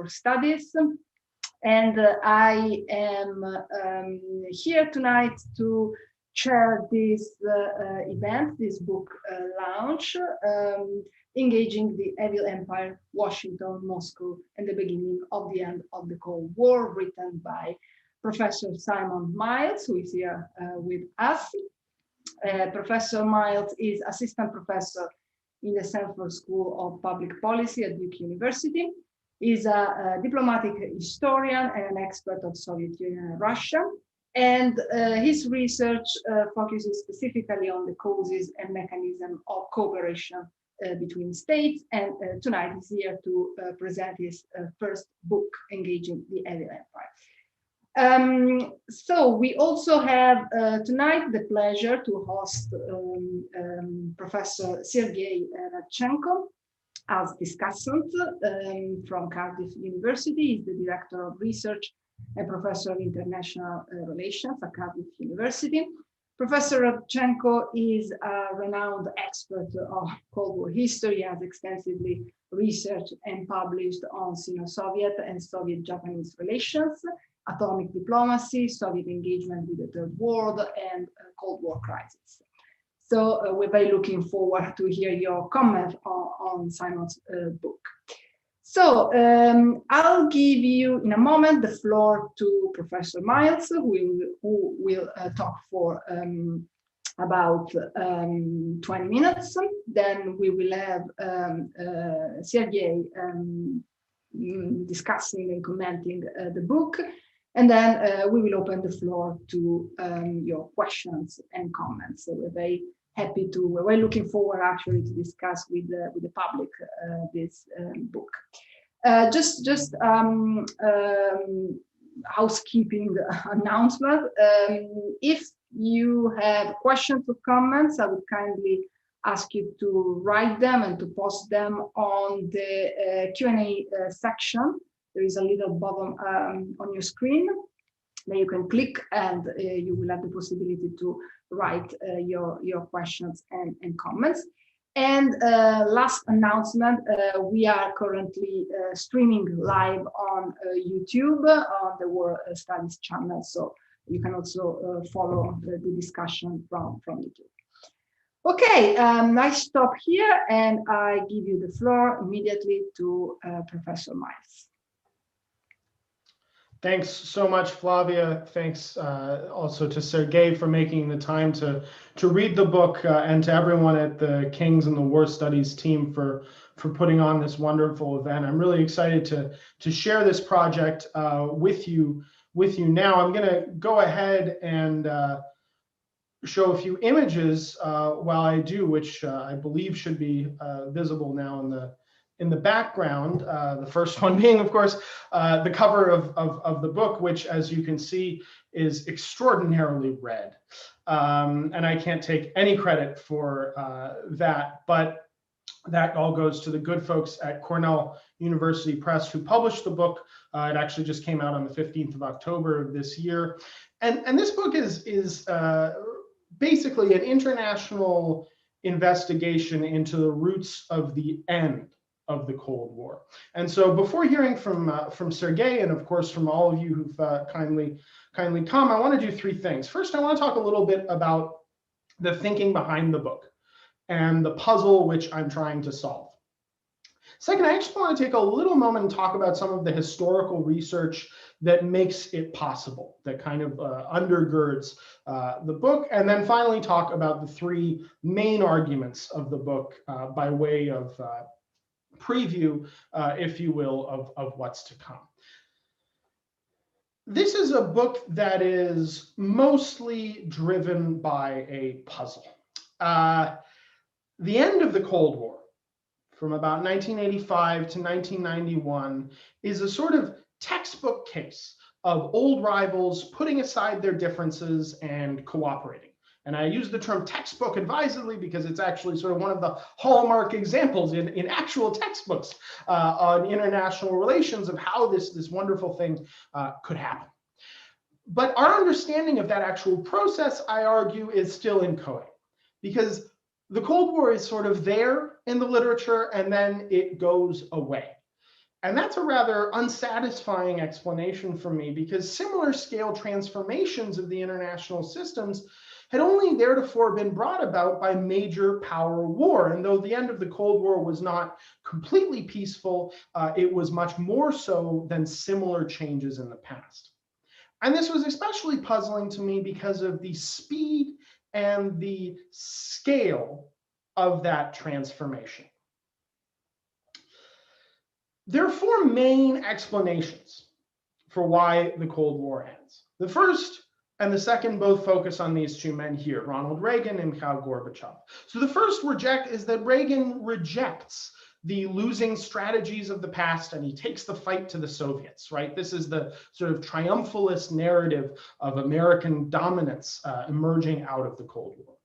Studies. And I am here tonight to chair this event, this book launch, engaging the Evil Empire, Washington, Moscow, and the beginning of the end of the Cold War, written by Professor Simon Miles, who is here with us. Professor Miles is assistant professor in the Stanford School of Public Policy at Duke University. He's a diplomatic historian and an expert of Soviet Union and Russia. And his research focuses specifically on the causes and mechanism of cooperation between states. And tonight he's here to present his first book, Engaging the Evil Empire. So we also have tonight the pleasure to host Professor Sergei Radchenko as discussant from Cardiff University. He's the Director of Research and Professor of International Relations at Cardiff University. Professor Radchenko is a renowned expert of Cold War history. He has extensively researched and published on Sino-Soviet and Soviet-Japanese relations, atomic diplomacy, Soviet engagement with the Third World, and Cold War crisis. So we're very looking forward to hear your comment on Simon's book. So I'll give you in a moment the floor to Professor Miles, who will talk for about 20 minutes. Then we will have Sergei discussing and commenting the book. And then we will open the floor to your questions and comments. So we're very happy to, we're looking forward actually to discuss with the public this book. Just housekeeping announcement. If you have questions or comments, I would kindly ask you to write them and to post them on the Q&A section. There is a little button on your screen that you can click, and you will have the possibility to write your questions and comments. And last announcement, we are currently streaming live on YouTube on the War Studies channel, so you can also follow the discussion from YouTube. Okay, I stop here and I give you the floor immediately to Professor Miles. Thanks so much, Flavia. Thanks also to Sergei for making the time to read the book, and to everyone at the Kings and the War Studies team for putting on this wonderful event. I'm really excited to share this project with you now. I'm going to go ahead and show a few images while I do, which I believe should be visible now in the background, the first one being, of course, the cover of the book, which, as you can see, is extraordinarily red. And I can't take any credit for that, but that all goes to the good folks at Cornell University Press who published the book. It actually just came out on the 15th of October of this year. And this book is basically an international investigation into the roots of the end of the Cold War. And so before hearing from Sergei, and of course from all of you who've kindly come, I want to do three things. First, I want to talk a little bit about the thinking behind the book and the puzzle which I'm trying to solve. Second, I just want to take a little moment and talk about some of the historical research that makes it possible, that kind of undergirds the book. And then finally talk about the three main arguments of the book by way of preview, if you will, of what's to come. This is a book that is mostly driven by a puzzle. The end of the Cold War, from about 1985 to 1991, is a sort of textbook case of old rivals putting aside their differences and cooperating. And I use the term textbook advisedly because it's actually sort of one of the hallmark examples in actual textbooks on international relations of how this wonderful thing could happen. But our understanding of that actual process, I argue, is still inchoate, because the Cold War is sort of there in the literature and then it goes away. And that's a rather unsatisfying explanation for me, because similar scale transformations of the international systems had only theretofore been brought about by major power war. And though the end of the Cold War was not completely peaceful, it was much more so than similar changes in the past. And this was especially puzzling to me because of the speed and the scale of that transformation. There are four main explanations for why the Cold War ends. The first and the second both focus on these two men here, Ronald Reagan and Mikhail Gorbachev. So the first is that Reagan rejects the losing strategies of the past and he takes the fight to the Soviets, right? This is the sort of triumphalist narrative of American dominance emerging out of the Cold War.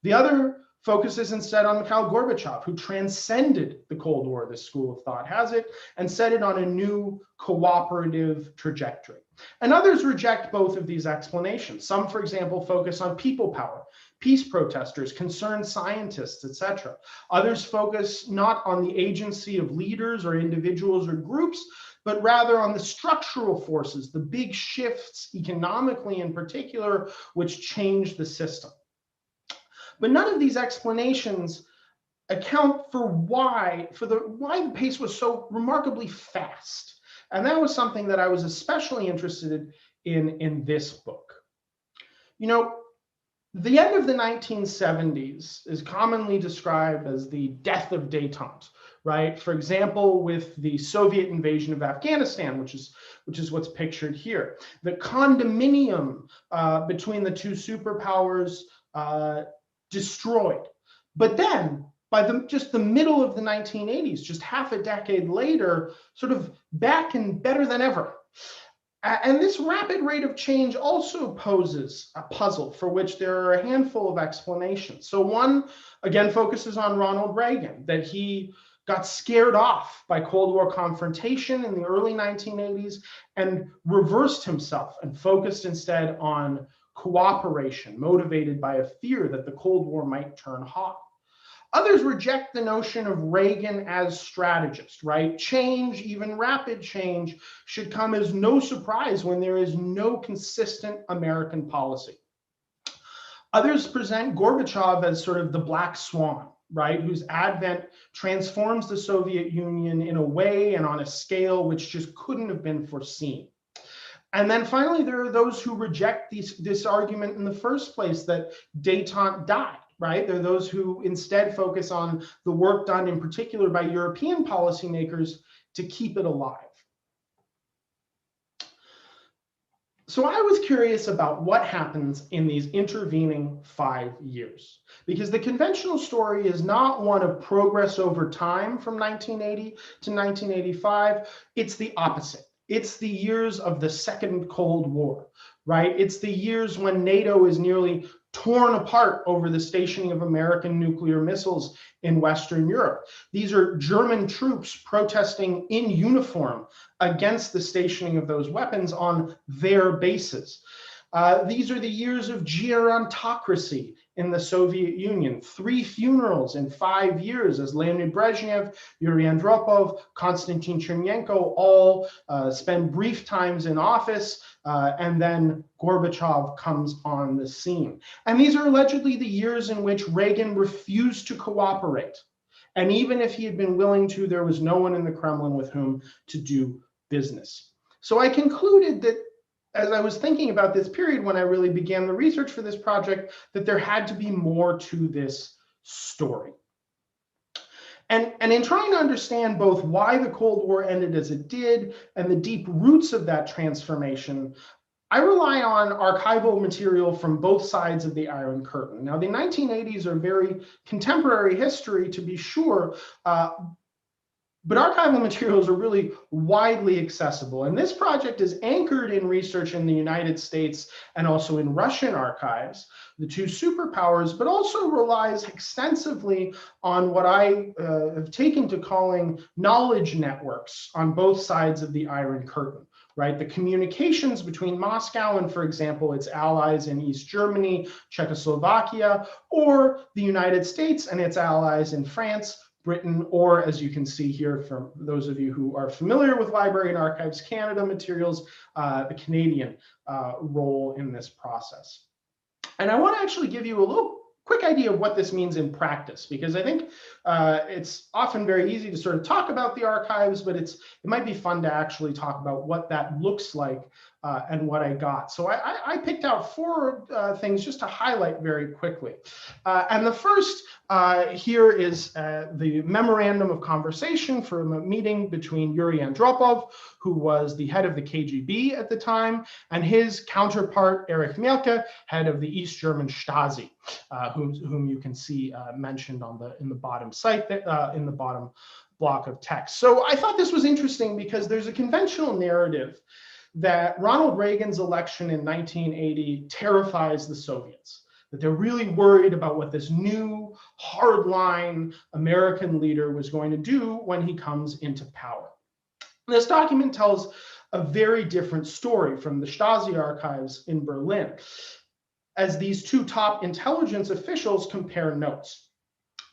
The other focuses instead on Mikhail Gorbachev, who transcended the Cold War, this school of thought has it, and set it on a new cooperative trajectory. And others reject both of these explanations. Some, for example, focus on people power, peace protesters, concerned scientists, etc. Others focus not on the agency of leaders or individuals or groups, but rather on the structural forces, the big shifts economically in particular, which change the system. But none of these explanations account for why the pace was so remarkably fast. And that was something that I was especially interested in this book. You know, the end of the 1970s is commonly described as the death of détente, right? For example, with the Soviet invasion of Afghanistan, which is what's pictured here. The condominium between the two superpowers destroyed. But then by just the middle of the 1980s, just half a decade later, sort of back and better than ever. And this rapid rate of change also poses a puzzle for which there are a handful of explanations. So one, again, focuses on Ronald Reagan, that he got scared off by Cold War confrontation in the early 1980s and reversed himself and focused instead on cooperation, motivated by a fear that the Cold War might turn hot. Others reject the notion of Reagan as strategist, right? Change, even rapid change, should come as no surprise when there is no consistent American policy. Others present Gorbachev as sort of the black swan, right? Whose advent transforms the Soviet Union in a way and on a scale which just couldn't have been foreseen. And then finally, there are those who reject this argument in the first place, that détente died, right? There are those who instead focus on the work done in particular by European policymakers to keep it alive. So I was curious about what happens in these intervening 5 years, because the conventional story is not one of progress over time from 1980 to 1985. It's the opposite. It's the years of the Second Cold War, right? It's the years when NATO is nearly torn apart over the stationing of American nuclear missiles in Western Europe. These are German troops protesting in uniform against the stationing of those weapons on their bases. These are the years of gerontocracy in the Soviet Union. 3 funerals in 5 years as Leonid Brezhnev, Yuri Andropov, Konstantin Chernenko all spend brief times in office, and then Gorbachev comes on the scene. And these are allegedly the years in which Reagan refused to cooperate. And even if he had been willing to, there was no one in the Kremlin with whom to do business. So I concluded that as I was thinking about this period when I really began the research for this project, that there had to be more to this story. And in trying to understand both why the Cold War ended as it did and the deep roots of that transformation, I rely on archival material from both sides of the Iron Curtain. Now, the 1980s are very contemporary history, to be sure, but archival materials are really widely accessible. And this project is anchored in research in the United States and also in Russian archives, the two superpowers, but also relies extensively on what I have taken to calling knowledge networks on both sides of the Iron Curtain, right? The communications between Moscow and, for example, its allies in East Germany, Czechoslovakia, or the United States and its allies in France, Britain, or as you can see here from those of you who are familiar with Library and Archives Canada materials, the Canadian role in this process. And I want to actually give you a little quick idea of what this means in practice, because I think it's often very easy to sort of talk about the archives, but it might be fun to actually talk about what that looks like and what I got. So I picked out 4 things just to highlight very quickly. And the first here is the Memorandum of Conversation from a meeting between Yuri Andropov, who was the head of the KGB at the time, and his counterpart, Erich Mielke, head of the East German Stasi, whom you can see mentioned in the bottom site, in the bottom block of text. So I thought this was interesting because there's a conventional narrative that Ronald Reagan's election in 1980 terrifies the Soviets, that they're really worried about what this new hardline American leader was going to do when he comes into power. This document tells a very different story from the Stasi archives in Berlin, as these 2 top intelligence officials compare notes.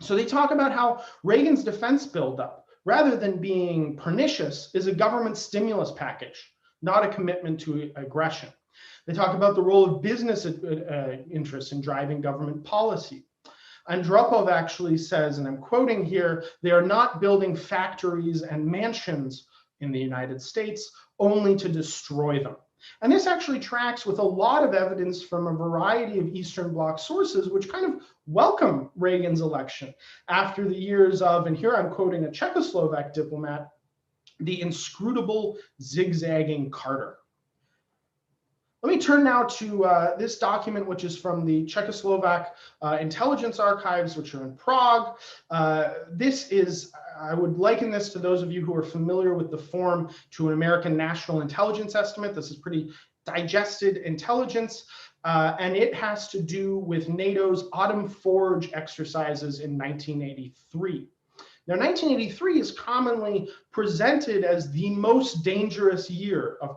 So they talk about how Reagan's defense buildup, rather than being pernicious, is a government stimulus package, not a commitment to aggression. They talk about the role of business interests in driving government policy. Andropov actually says, and I'm quoting here, they are not building factories and mansions in the United States only to destroy them. And this actually tracks with a lot of evidence from a variety of Eastern Bloc sources, which kind of welcome Reagan's election after the years of, and here I'm quoting a Czechoslovak diplomat, the inscrutable zigzagging Carter. Let me turn now to this document, which is from the Czechoslovak intelligence archives, which are in Prague. This is, I would liken this to those of you who are familiar with the form to an American national intelligence estimate. This is pretty digested intelligence, and it has to do with NATO's Autumn Forge exercises in 1983. Now, 1983 is commonly presented as the most dangerous year of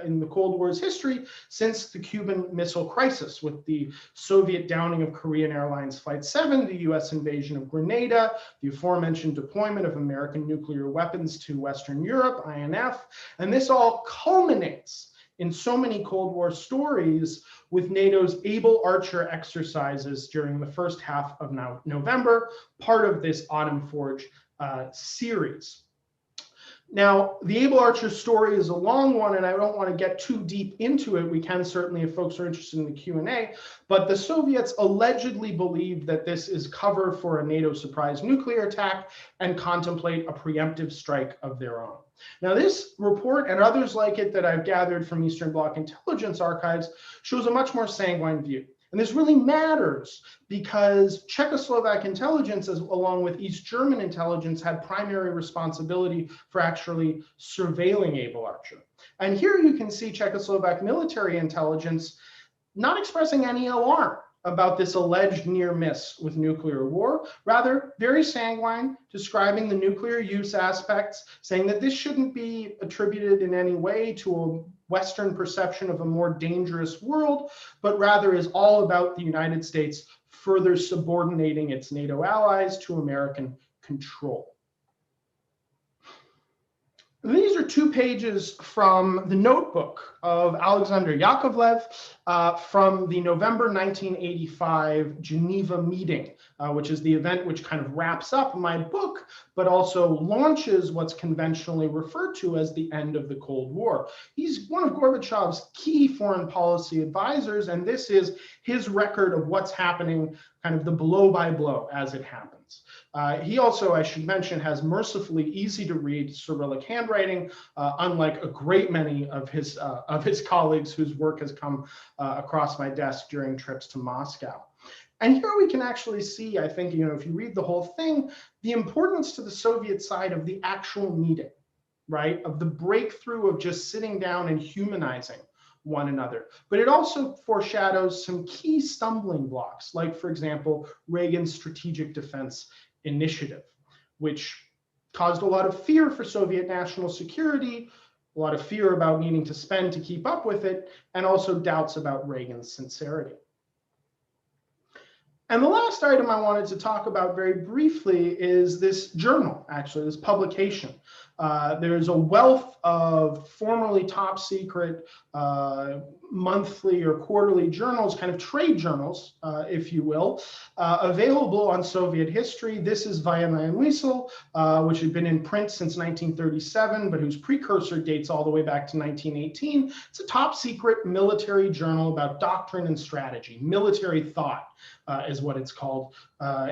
in the Cold War's history since the Cuban Missile Crisis, with the Soviet downing of Korean Airlines Flight 7, the US invasion of Grenada, the aforementioned deployment of American nuclear weapons to Western Europe, INF, and this all culminates in so many Cold War stories with NATO's Able Archer exercises during the first half of November, part of this Autumn Forge series. Now, the Able Archer story is a long one, and I don't want to get too deep into it. We can certainly, if folks are interested in the Q&A, but the Soviets allegedly believe that this is cover for a NATO surprise nuclear attack and contemplate a preemptive strike of their own. Now, this report and others like it that I've gathered from Eastern Bloc intelligence archives shows a much more sanguine view. And this really matters because Czechoslovak intelligence, along with East German intelligence, had primary responsibility for actually surveilling Able Archer. And here you can see Czechoslovak military intelligence not expressing any alarm about this alleged near miss with nuclear war, rather very sanguine, describing the nuclear use aspects, saying that this shouldn't be attributed in any way to a Western perception of a more dangerous world, but rather is all about the United States further subordinating its NATO allies to American control. These are 2 pages from the notebook of Alexander Yakovlev from the November 1985 Geneva meeting, which is the event which kind of wraps up my book, but also launches what's conventionally referred to as the end of the Cold War. He's one of Gorbachev's key foreign policy advisors, and this is his record of what's happening, kind of the blow by blow as it happens. He also, I should mention, has mercifully easy to read Cyrillic handwriting, unlike a great many of his colleagues whose work has come across my desk during trips to Moscow. And here we can actually see, I think, if you read the whole thing, the importance to the Soviet side of the actual meeting, right? Of the breakthrough of just sitting down and humanizing one another. But it also foreshadows some key stumbling blocks, like, for example, Reagan's strategic defense initiative, which caused a lot of fear for Soviet national security, a lot of fear about needing to spend to keep up with it, and also doubts about Reagan's sincerity. And the last item I wanted to talk about very briefly is this journal, actually, this publication. There's a wealth of formerly top secret monthly or quarterly journals, kind of trade journals, if you will, available on Soviet history. This is Viola and Weasel, which had been in print since 1937, but whose precursor dates all the way back to 1918. It's a top secret military journal about doctrine and strategy, military thought. Is what it's called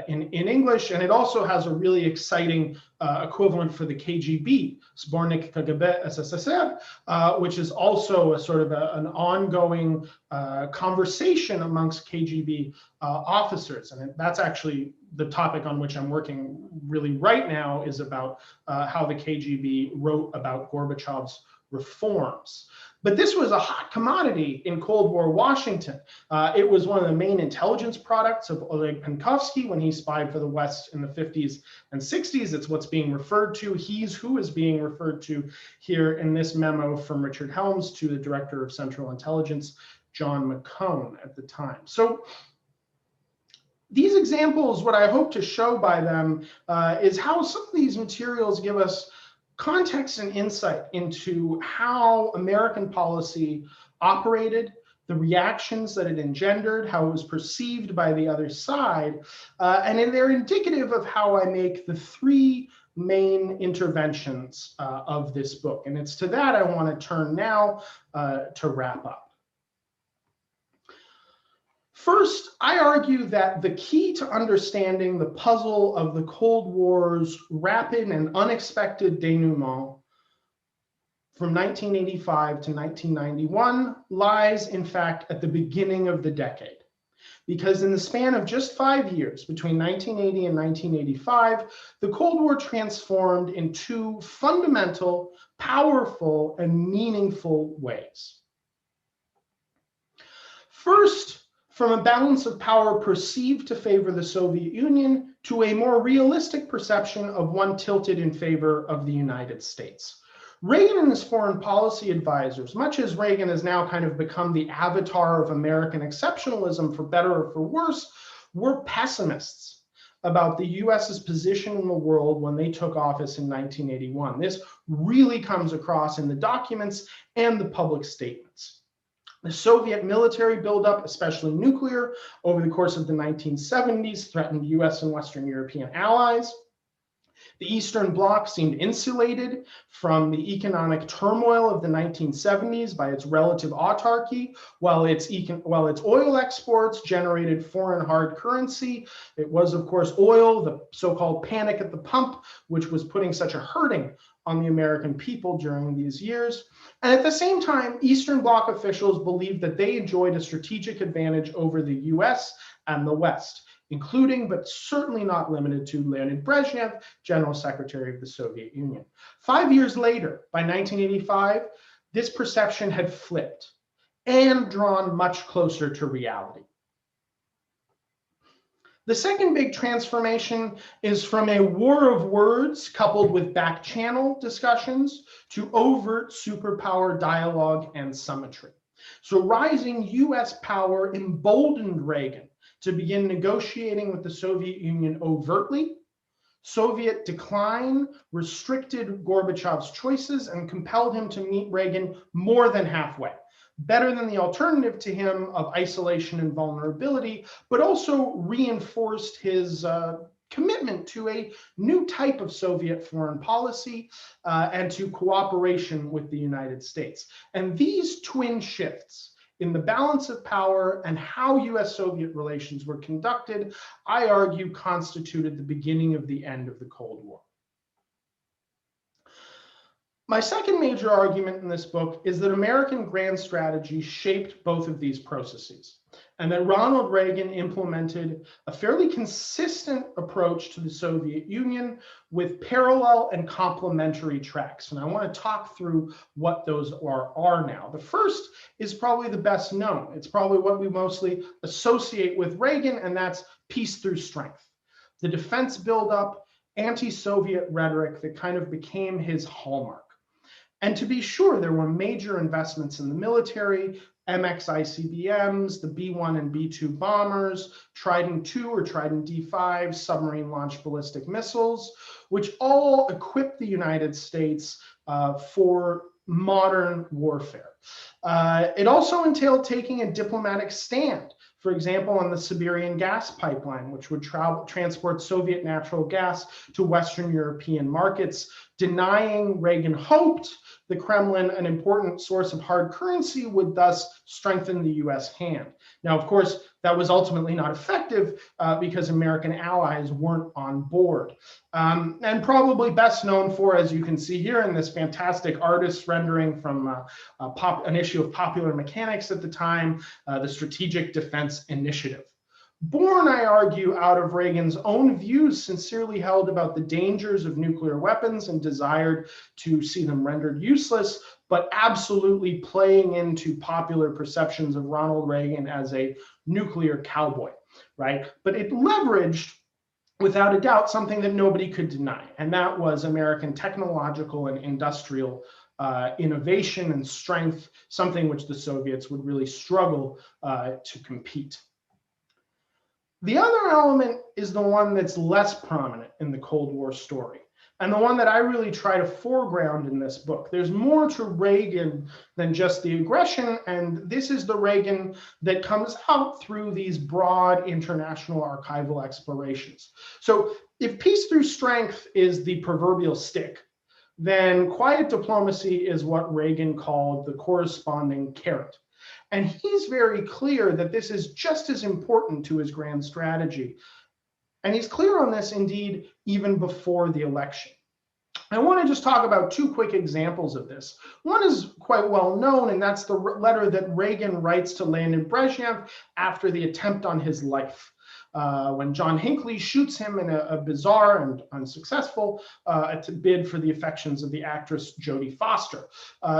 in English. And it also has a really exciting equivalent for the KGB, Sbornik KGB SSSR, which is also a sort of an ongoing conversation amongst KGB officers. And that's actually the topic on which I'm working really right now, is about how the KGB wrote about Gorbachev's reforms. But this was a hot commodity in Cold War Washington. It was one of the main intelligence products of Oleg Penkovsky when he spied for the West in the 50s and 60s. It's what's being referred to. He's who is being referred to here in this memo from Richard Helms to the Director of Central Intelligence, John McCone, at the time. So these examples, what I hope to show by them is how some of these materials give us context and insight into how American policy operated, the reactions that it engendered, how it was perceived by the other side, and they're indicative of how I make the three main interventions of this book. And it's to that I want to turn now to wrap up. First, I argue that the key to understanding the puzzle of the Cold War's rapid and unexpected denouement from 1985 to 1991 lies, in fact, at the beginning of the decade. Because in the span of just 5 years, between 1980 and 1985, the Cold War transformed in two fundamental, powerful, and meaningful ways. First, from a balance of power perceived to favor the Soviet Union to a more realistic perception of one tilted in favor of the United States. Reagan and his foreign policy advisors, much as Reagan has now kind of become the avatar of American exceptionalism for better or for worse, were pessimists about the US's position in the world when they took office in 1981. This really comes across in the documents and the public statements. The Soviet military buildup, especially nuclear, over the course of the 1970s threatened US and Western European allies. The Eastern Bloc seemed insulated from the economic turmoil of the 1970s by its relative autarky, while its oil exports generated foreign hard currency. It was, of course, oil, the so-called panic at the pump, which was putting such a hurting on the American people during these years. And at the same time, Eastern Bloc officials believed that they enjoyed a strategic advantage over the US and the West, including, but certainly not limited to, Leonid Brezhnev, General Secretary of the Soviet Union. 5 years later, by 1985, this perception had flipped and drawn much closer to reality. The second big transformation is from a war of words coupled with back-channel discussions to overt superpower dialogue and symmetry. So rising US power emboldened Reagan to begin negotiating with the Soviet Union overtly. Soviet decline restricted Gorbachev's choices and compelled him to meet Reagan more than halfway, better than the alternative to him of isolation and vulnerability, but also reinforced his commitment to a new type of Soviet foreign policy and to cooperation with the United States. And these twin shifts in the balance of power and how US-Soviet relations were conducted, I argue, constituted the beginning of the end of the Cold War. My second major argument in this book is that American grand strategy shaped both of these processes, and that Ronald Reagan implemented a fairly consistent approach to the Soviet Union with parallel and complementary tracks. And I want to talk through what those are now. The first is probably the best known. It's probably what we mostly associate with Reagan, and that's peace through strength. The defense buildup, anti-Soviet rhetoric that kind of became his hallmark. And to be sure, there were major investments in the military, MX-ICBMs, the B-1 and B-2 bombers, Trident II or Trident D-5 submarine-launched ballistic missiles, which all equipped the United States for modern warfare. It also entailed taking a diplomatic stand, for example, on the Siberian gas pipeline, which would transport Soviet natural gas to Western European markets, denying Reagan hoped the Kremlin an important source of hard currency would thus strengthen the US hand. Now, of course, that was ultimately not effective because American allies weren't on board. And probably best known for, as you can see here in this fantastic artist's rendering from an issue of Popular Mechanics at the time, the Strategic Defense Initiative. Born, I argue, out of Reagan's own views sincerely held about the dangers of nuclear weapons and desired to see them rendered useless, but absolutely playing into popular perceptions of Ronald Reagan as a nuclear cowboy, right? But it leveraged, without a doubt, something that nobody could deny, and that was American technological and industrial innovation and strength, something which the Soviets would really struggle to compete. The other element is the one that's less prominent in the Cold War story, and the one that I really try to foreground in this book. There's more to Reagan than just the aggression, and this is the Reagan that comes out through these broad international archival explorations. So if peace through strength is the proverbial stick, then quiet diplomacy is what Reagan called the corresponding carrot. And he's very clear that this is just as important to his grand strategy. And he's clear on this, indeed, even before the election. I want to just talk about two quick examples of this. One is quite well known, and that's the letter that Reagan writes to Leonid Brezhnev after the attempt on his life. When John Hinckley shoots him in a bizarre and unsuccessful bid for the affections of the actress Jodie Foster.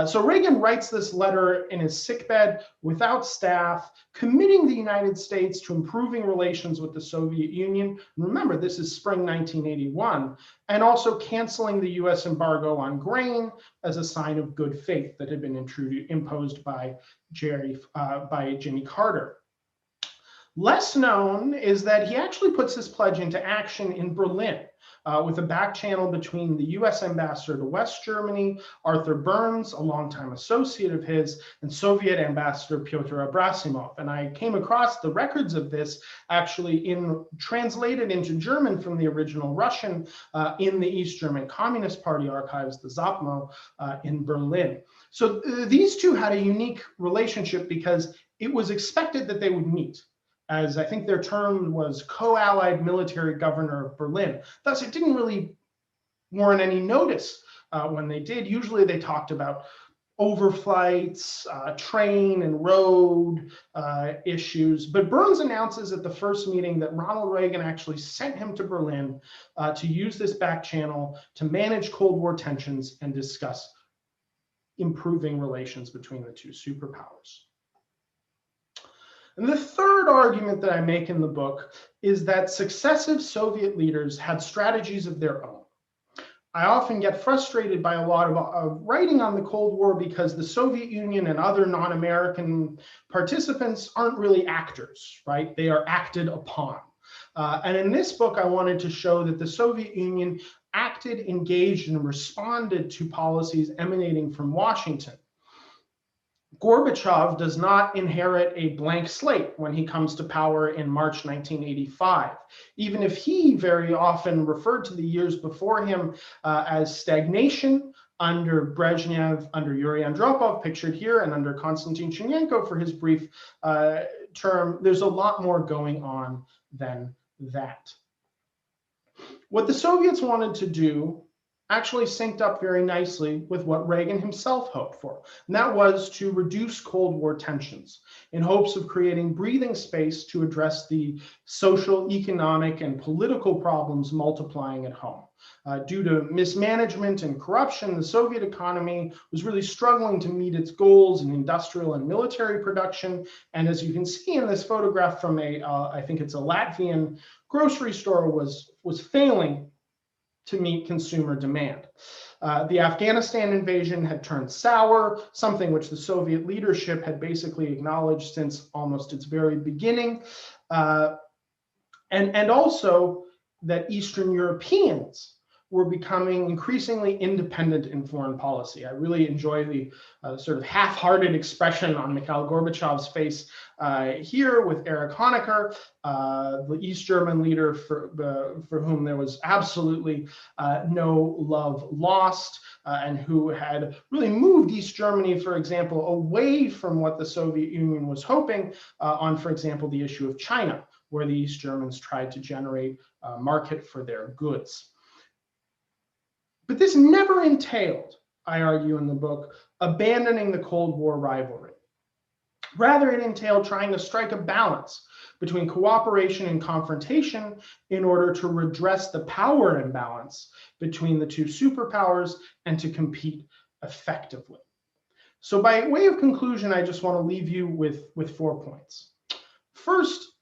So Reagan writes this letter in his sickbed without staff, committing the United States to improving relations with the Soviet Union. Remember, this is spring 1981, and also canceling the US embargo on grain as a sign of good faith that had been imposed by Jimmy Carter. Less known is that he actually puts this pledge into action in Berlin with a back channel between the US ambassador to West Germany, Arthur Burns, a longtime associate of his, and Soviet ambassador Pyotr Abrasimov. And I came across the records of this actually translated into German from the original Russian in the East German Communist Party archives, the ZAPMO, in Berlin. So these two had a unique relationship because it was expected that they would meet, as I think their term was co-allied military governor of Berlin. Thus, it didn't really warrant any notice when they did. Usually they talked about overflights, train and road issues. But Burns announces at the first meeting that Ronald Reagan actually sent him to Berlin to use this back channel to manage Cold War tensions and discuss improving relations between the two superpowers. And the third argument that I make in the book is that successive Soviet leaders had strategies of their own. I often get frustrated by a lot of writing on the Cold War because the Soviet Union and other non-American participants aren't really actors, right? They are acted upon. And in this book, I wanted to show that the Soviet Union acted, engaged, and responded to policies emanating from Washington. Gorbachev does not inherit a blank slate when he comes to power in March 1985, even if he very often referred to the years before him as stagnation under Brezhnev, under Yuri Andropov, pictured here, and under Konstantin Chernenko for his brief term. There's a lot more going on than that. What the Soviets wanted to do actually synced up very nicely with what Reagan himself hoped for, and that was to reduce Cold War tensions in hopes of creating breathing space to address the social, economic, and political problems multiplying at home. Due to mismanagement and corruption, the Soviet economy was really struggling to meet its goals in industrial and military production. And as you can see in this photograph from I think it's a Latvian grocery store, was failing to meet consumer demand. The Afghanistan invasion had turned sour, something which the Soviet leadership had basically acknowledged since almost its very beginning, and also that Eastern Europeans were becoming increasingly independent in foreign policy. I really enjoy the sort of half-hearted expression on Mikhail Gorbachev's face here with Erich Honecker, the East German leader for whom there was absolutely no love lost, and who had really moved East Germany, for example, away from what the Soviet Union was hoping on, for example, the issue of China, where the East Germans tried to generate a market for their goods. But this never entailed, I argue in the book, abandoning the Cold War rivalry. Rather, it entailed trying to strike a balance between cooperation and confrontation in order to redress the power imbalance between the two superpowers and to compete effectively. So by way of conclusion, I just want to leave you with 4 points. First,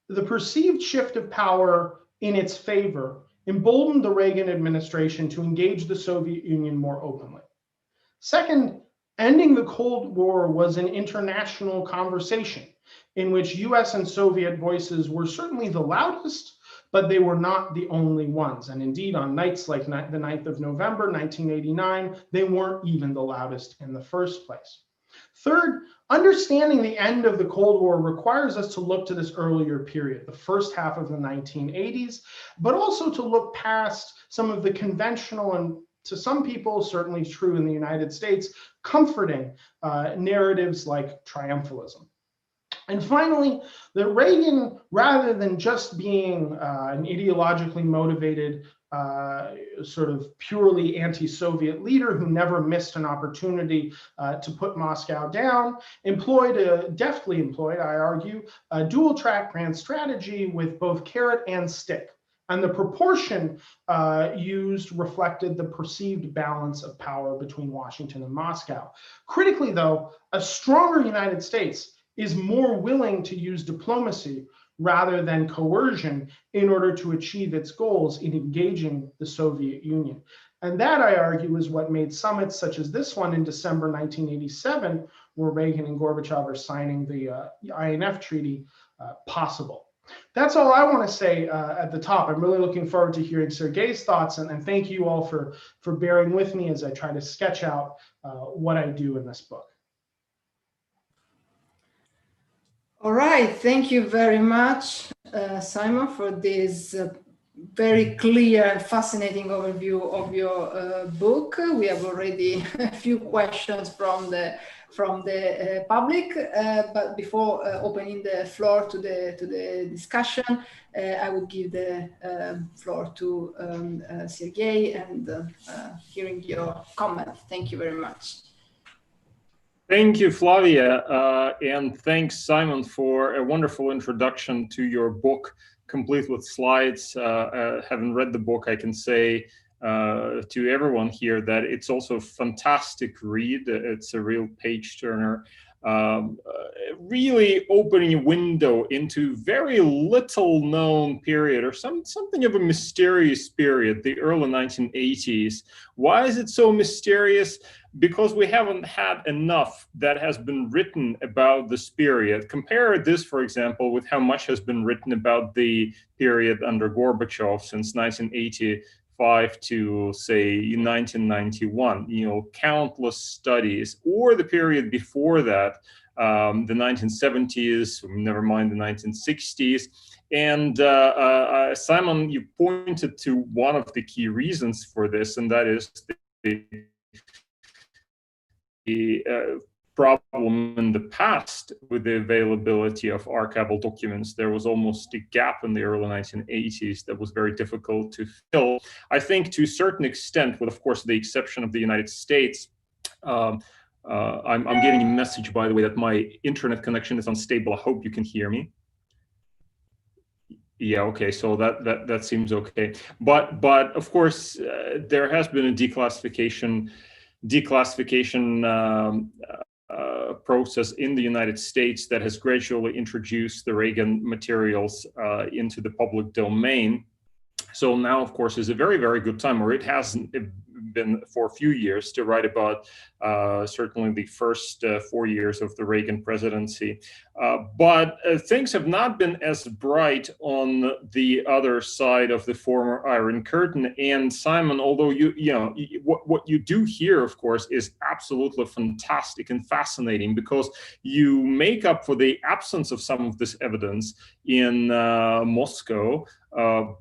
the perceived shift of power in its favor emboldened the Reagan administration to engage the Soviet Union more openly. Second, ending the Cold War was an international conversation in which US and Soviet voices were certainly the loudest, but they were not the only ones. And indeed, on nights like the 9th of November, 1989, they weren't even the loudest in the first place. Third, understanding the end of the Cold War requires us to look to this earlier period, the first half of the 1980s, but also to look past some of the conventional and, to some people, certainly true in the United States, comforting narratives like triumphalism. And finally, that Reagan, rather than just being an ideologically motivated sort of purely anti-Soviet leader who never missed an opportunity to put Moscow down, deftly employed, I argue, a dual-track grand strategy with both carrot and stick. And the proportion used reflected the perceived balance of power between Washington and Moscow. Critically, though, a stronger United States is more willing to use diplomacy rather than coercion in order to achieve its goals in engaging the Soviet Union. And that, I argue, is what made summits such as this one in December 1987, where Reagan and Gorbachev are signing the INF Treaty, possible. That's all I want to say at the top. I'm really looking forward to hearing Sergei's thoughts, and thank you all for bearing with me as I try to sketch out what I do in this book. All right, thank you very much, Simon, for this very clear and fascinating overview of your book. We have already a few questions from the public, but before opening the floor to the discussion, I would give the floor to Sergei and hearing your comments. Thank you very much. Thank you, Flavia, and thanks, Simon, for a wonderful introduction to your book, complete with slides. Having read the book, I can say to everyone here that it's also a fantastic read. It's a real page-turner, really opening a window into very little-known period, or something of a mysterious period, the early 1980s. Why is it so mysterious? Because we haven't had enough that has been written about this period. Compare this, for example, with how much has been written about the period under Gorbachev since 1985 to, say, 1991. You know, countless studies, or the period before that, the 1970s, never mind the 1960s. And Simon, you pointed to one of the key reasons for this, and that is the problem in the past with the availability of archival documents. There was almost a gap in the early 1980s that was very difficult to fill. I think to a certain extent, with of course the exception of the United States, I'm getting a message, by the way, that my internet connection is unstable. I hope you can hear me. Yeah, okay, so that seems okay. But of course, there has been a declassification process in the United States that has gradually introduced the Reagan materials into the public domain. So now, of course, is a very, very good time, or it hasn't been for a few years, to write about certainly the first 4 years of the Reagan presidency. But things have not been as bright on the other side of the former Iron Curtain. And Simon, although what you do here, of course, is absolutely fantastic and fascinating, because you make up for the absence of some of this evidence in Moscow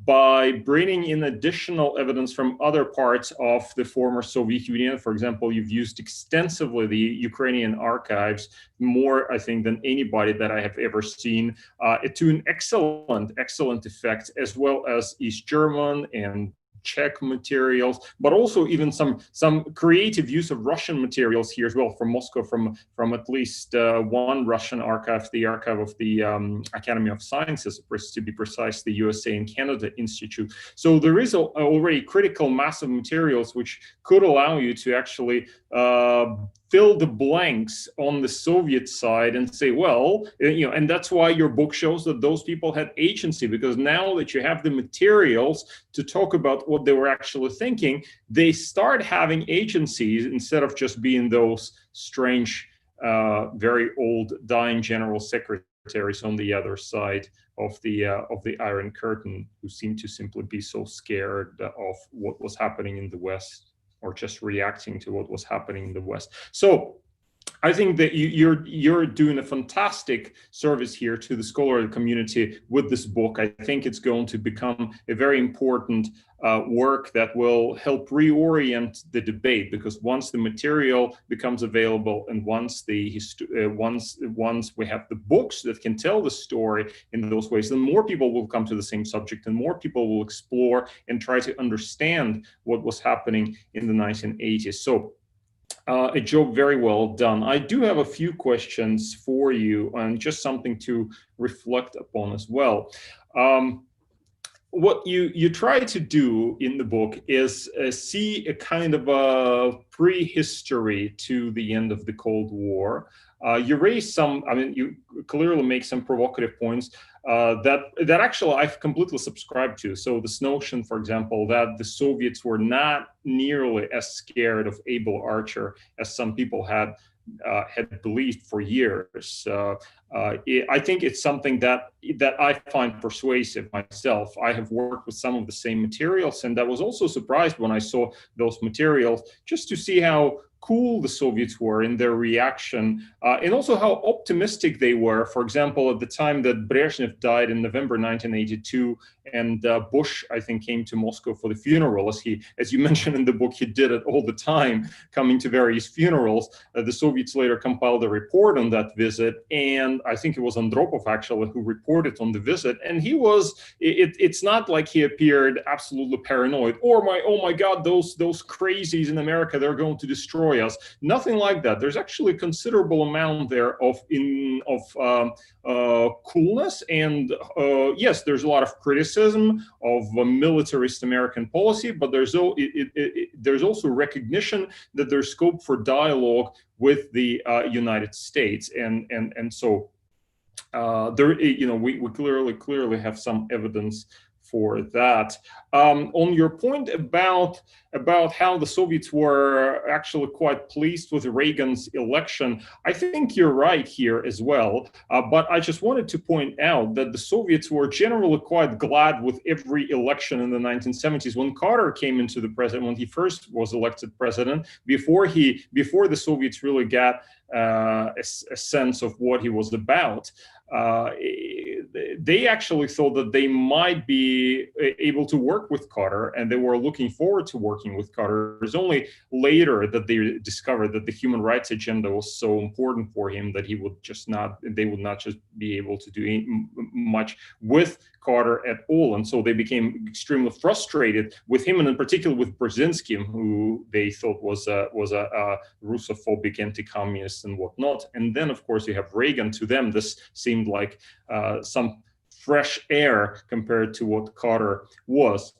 by bringing in additional evidence from other parts of the former Soviet Union. For example, you've used extensively the Ukrainian archives, more, I think, than anybody that I have ever seen, to an excellent effect, as well as East German and Czech materials, but also even some creative use of Russian materials here as well, from Moscow, from at least one Russian archive, the archive of the Academy of Sciences, to be precise, the USA and Canada Institute. So there is already critical mass of materials which could allow you to actually fill the blanks on the Soviet side and say, well, and that's why your book shows that those people had agency, because now that you have the materials to talk about what they were actually thinking, they start having agencies instead of just being those strange, very old, dying general secretaries on the other side of the Iron Curtain, who seemed to simply be so scared of what was happening in the West, or just reacting to what was happening in the West. So I think that you're doing a fantastic service here to the scholarly community with this book. I think it's going to become a very important work that will help reorient the debate, because once the material becomes available, and once once we have the books that can tell the story in those ways, then more people will come to the same subject, and more people will explore and try to understand what was happening in the 1980s. So a job very well done. I do have a few questions for you, and just something to reflect upon as well. What you try to do in the book is see a kind of a prehistory to the end of the Cold War. You raise some, you clearly make some provocative points that actually I've completely subscribed to. So this notion, for example, that the Soviets were not nearly as scared of Able Archer as some people had believed for years. I think it's something that I find persuasive myself. I have worked with some of the same materials, and I was also surprised when I saw those materials, just to see how cool the Soviets were in their reaction, and also how optimistic they were. For example, at the time that Brezhnev died in November 1982, and Bush, I think, came to Moscow for the funeral, as you mentioned in the book, he did it all the time, coming to various funerals. The Soviets later compiled a report on that visit, and I think it was Andropov actually who reported on the visit, and he was, it's not like he appeared absolutely paranoid, or oh my God, those crazies in America, they're going to destroy us. Nothing like that. There's actually a considerable amount there of coolness, and yes, there's a lot of criticism of militarist American policy, but there's also recognition that there's scope for dialogue with the United States, and so there, we clearly have some evidence for that. On your point about how the Soviets were actually quite pleased with Reagan's election, I think you're right here as well. But I just wanted to point out that the Soviets were generally quite glad with every election in the 1970s. When Carter came into the president, when he first was elected president, before the Soviets really got a sense of what he was about, they actually thought that they might be able to work with Carter, and they were looking forward to working with Carter. It was only later that they discovered that the human rights agenda was so important for him that they would not just be able to do much with Carter at all. And so they became extremely frustrated with him, and in particular with Brzezinski, who they thought was a Russophobic anti-communist and whatnot. And then, of course, you have Reagan. To them, this seemed like some fresh air compared to what Carter was.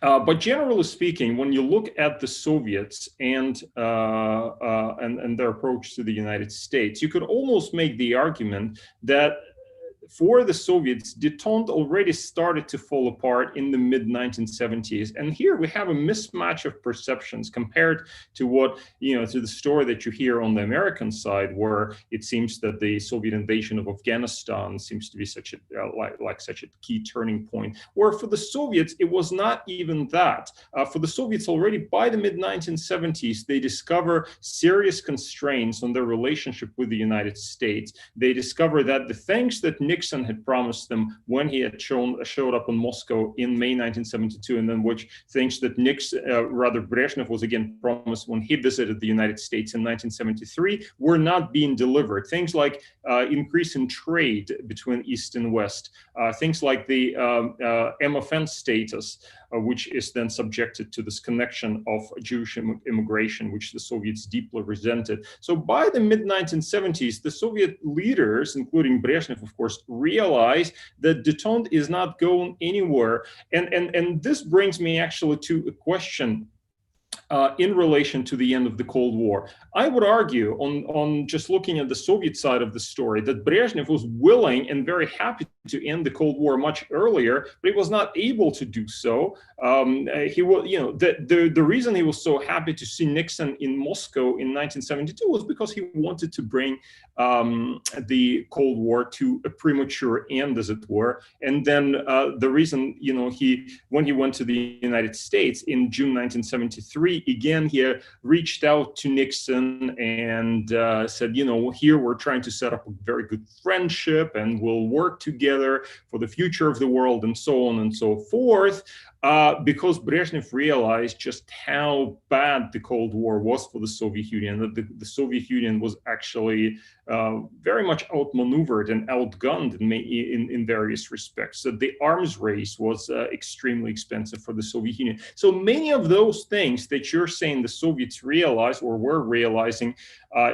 But generally speaking, when you look at the Soviets and their approach to the United States, you could almost make the argument that for the Soviets, détente already started to fall apart in the mid-1970s. And here we have a mismatch of perceptions compared to what, to the story that you hear on the American side, where it seems that the Soviet invasion of Afghanistan seems to be such a, like such a key turning point. Where for the Soviets, it was not even that. For the Soviets, already by the mid-1970s, they discover serious constraints on their relationship with the United States. They discover that the things that Nixon had promised them when he had showed up in Moscow in May 1972, and then which things that Brezhnev was again promised when he visited the United States in 1973, were not being delivered. Things like increase in trade between East and West, things like the MFN status, which is then subjected to this connection of Jewish immigration, which the Soviets deeply resented. So by the mid-1970s, the Soviet leaders, including Brezhnev, of course, realized that détente is not going anywhere. And this brings me actually to a question in relation to the end of the Cold War. I would argue, on just looking at the Soviet side of the story, that Brezhnev was willing and very happy to end the Cold War much earlier, but he was not able to do so. He was, the reason he was so happy to see Nixon in Moscow in 1972 was because he wanted to bring the Cold War to a premature end, as it were. And then the reason, when he went to the United States in June 1973, again, he reached out to Nixon and said, here we're trying to set up a very good friendship and we'll work together for the future of the world, and so on and so forth. Because Brezhnev realized just how bad the Cold War was for the Soviet Union, that the Soviet Union was actually very much outmaneuvered and outgunned in various respects. So the arms race was extremely expensive for the Soviet Union. So many of those things that you're saying the Soviets realized or were realizing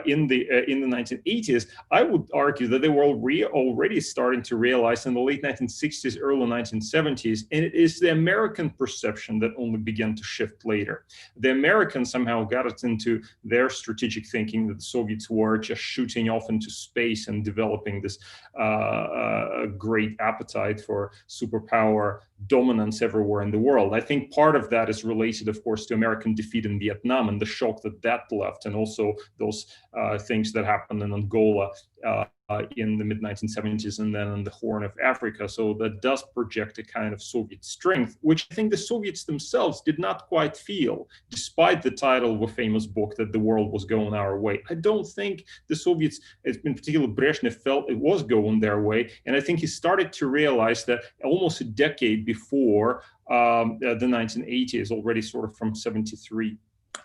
in the 1980s, I would argue that they were already starting to realize in the late 1960s, early 1970s, and it is the American perception that only began to shift later. The Americans somehow got it into their strategic thinking that the Soviets were just shooting off into space and developing this great appetite for superpower dominance everywhere in the world. I think part of that is related, of course, to American defeat in Vietnam and the shock that left, and also those things that happened in Angola in the mid-1970s and then in the Horn of Africa. So that does project a kind of Soviet strength, which I think the Soviets themselves did not quite feel, despite the title of a famous book that the world was going our way. I don't think the Soviets, in particular Brezhnev, felt it was going their way. And I think he started to realize that almost a decade before the 1980s, already sort of from 73,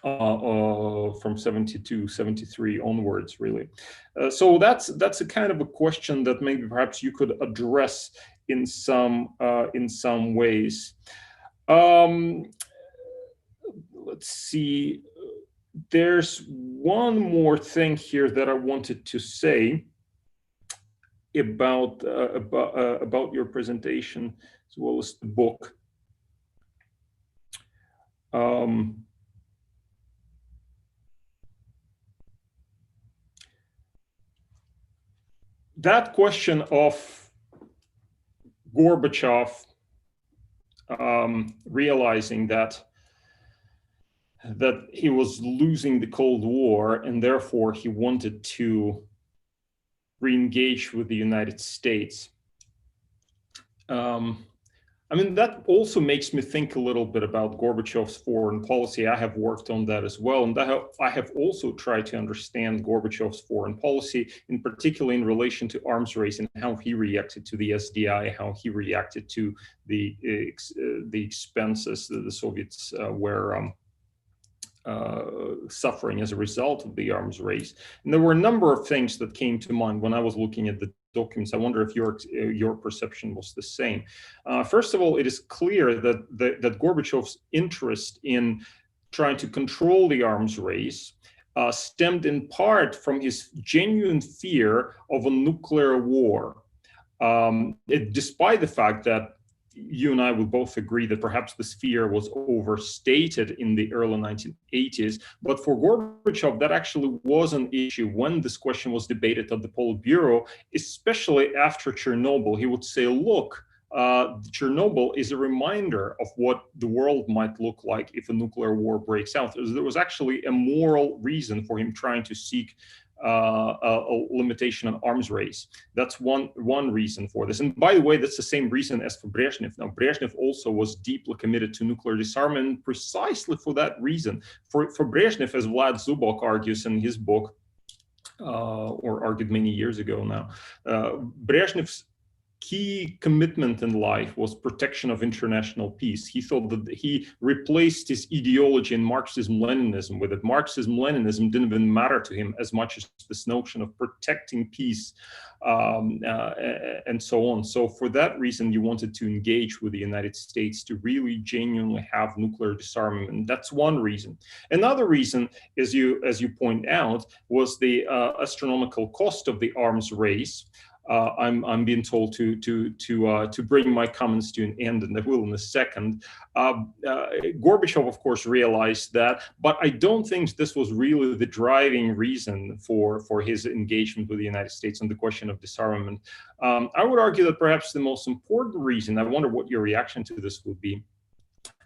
from 72, 73 onwards, really. So that's a kind of a question that maybe perhaps you could address in some ways. Let's see. There's one more thing here that I wanted to say about your presentation as well as the book. That question of Gorbachev realizing that he was losing the Cold War and therefore he wanted to re-engage with the United States. I mean, that also makes me think a little bit about Gorbachev's foreign policy. I have worked on that as well. And I have also tried to understand Gorbachev's foreign policy, in particular in relation to arms race and how he reacted to the SDI, how he reacted to the expenses that the Soviets were suffering as a result of the arms race. And there were a number of things that came to mind when I was looking at the documents. I wonder if your perception was the same. First of all, it is clear that Gorbachev's interest in trying to control the arms race stemmed in part from his genuine fear of a nuclear war, despite the fact that you and I would both agree that perhaps this fear was overstated in the early 1980s. But for Gorbachev, that actually was an issue when this question was debated at the Politburo, especially after Chernobyl. He would say, look, Chernobyl is a reminder of what the world might look like if a nuclear war breaks out. There was actually a moral reason for him trying to seek a limitation on arms race. That's one reason for this. And by the way, that's the same reason as for Brezhnev. Now, Brezhnev also was deeply committed to nuclear disarmament precisely for that reason. For Brezhnev, as Vlad Zubok argues in his book, or argued many years ago now, Brezhnev's key commitment in life was protection of international peace. He thought that he replaced his ideology in Marxism-Leninism with it. Marxism-Leninism didn't even matter to him as much as this notion of protecting peace and so on. So for that reason, you wanted to engage with the United States to really genuinely have nuclear disarmament. And that's one reason. Another reason, as you point out, was the astronomical cost of the arms race. I'm being told to bring my comments to an end, and I will in a second. Gorbachev, of course, realized that, but I don't think this was really the driving reason for his engagement with the United States on the question of disarmament. I would argue that perhaps the most important reason, I wonder what your reaction to this would be,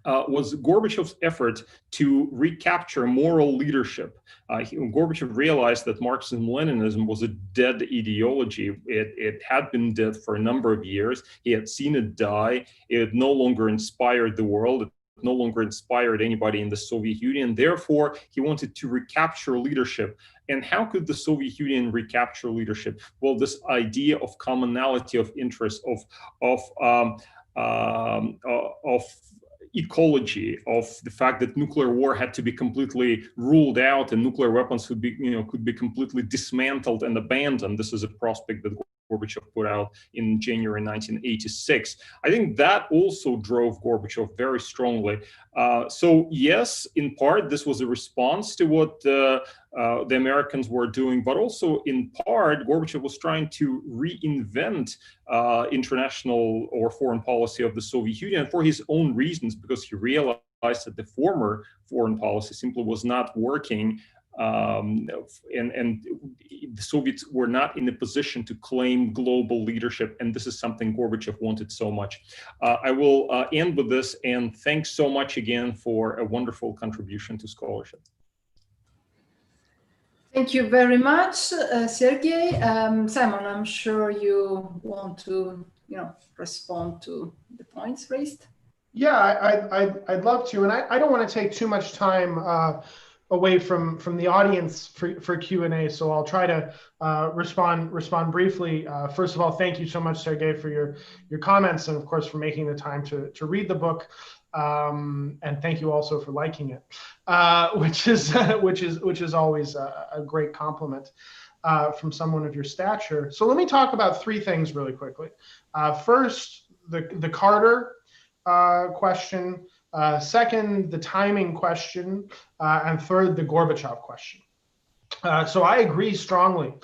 was Gorbachev's effort to recapture moral leadership. Gorbachev realized that Marxism-Leninism was a dead ideology. It had been dead for a number of years. He had seen it die. It no longer inspired the world. It no longer inspired anybody in the Soviet Union. Therefore, he wanted to recapture leadership. And how could the Soviet Union recapture leadership? Well, this idea of commonality of interest, of ecology, of the fact that nuclear war had to be completely ruled out and nuclear weapons could be completely dismantled and abandoned. This is a prospect that Gorbachev put out in January 1986. I think that also drove Gorbachev very strongly. So yes, in part, this was a response to what the Americans were doing, but also in part, Gorbachev was trying to reinvent international or foreign policy of the Soviet Union for his own reasons, because he realized that the former foreign policy simply was not working. And the Soviets were not in a position to claim global leadership, and this is something Gorbachev wanted so much. I will end with this, and thanks so much again for a wonderful contribution to scholarship. Thank you very much, Sergey. Simon, I'm sure you want to, respond to the points raised. Yeah, I'd love to, and I don't want to take too much time away from the audience for Q&A, so I'll try to respond briefly. First of all, thank you so much, Sergey, for your comments, and of course for making the time to read the book, and thank you also for liking it, which is always a great compliment from someone of your stature. So let me talk about three things really quickly. First, the Carter question. Second, the timing question, and third, the Gorbachev question. So I agree strongly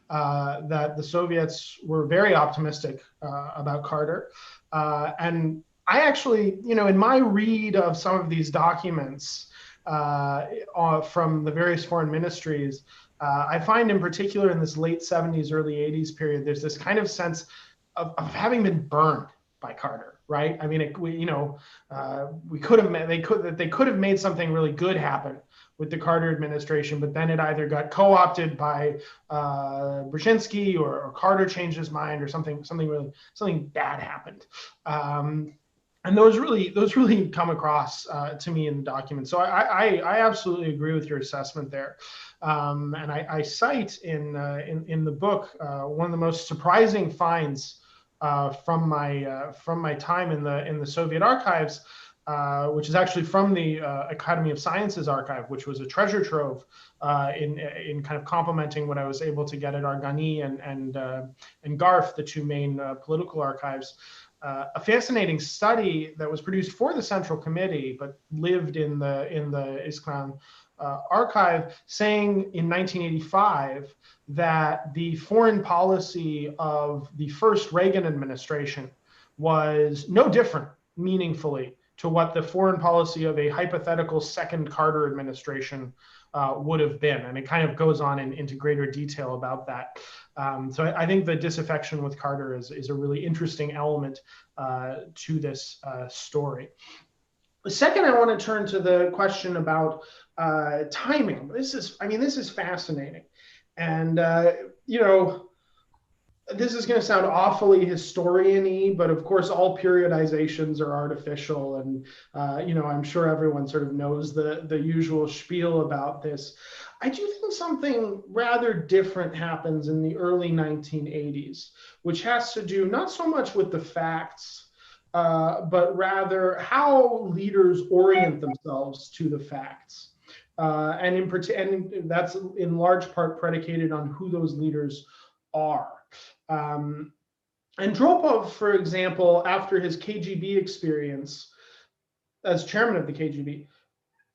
that the Soviets were very optimistic about Carter. And I actually, in my read of some of these documents from the various foreign ministries, I find in particular in this late 70s, early 80s period, there's this kind of sense of having been burned by Carter. Right? I mean, they could have made something really good happen with the Carter administration, but then it either got co-opted by Brzezinski or Carter changed his mind, or something bad happened. And those really come across to me in the document. So I absolutely agree with your assessment there. And I cite in the book one of the most surprising finds from my time in the Soviet archives, which is actually from the Academy of Sciences archive, which was a treasure trove in kind of complementing what I was able to get at Argani and Garf, the two main political archives. A fascinating study that was produced for the Central Committee, but lived in the Iskran archive, saying in 1985 that the foreign policy of the first Reagan administration was no different, meaningfully, to what the foreign policy of a hypothetical second Carter administration would have been. And it kind of goes on into greater detail about that. So I think the disaffection with Carter is a really interesting element to this story. The second, I want to turn to the question about timing. This is fascinating. And, this is going to sound awfully historian-y, but of course all periodizations are artificial, and I'm sure everyone sort of knows the usual spiel about this. I do think something rather different happens in the early 1980s, which has to do not so much with the facts, but rather how leaders orient themselves to the facts. And that's in large part predicated on who those leaders are. Andropov, for example, after his KGB experience as chairman of the KGB,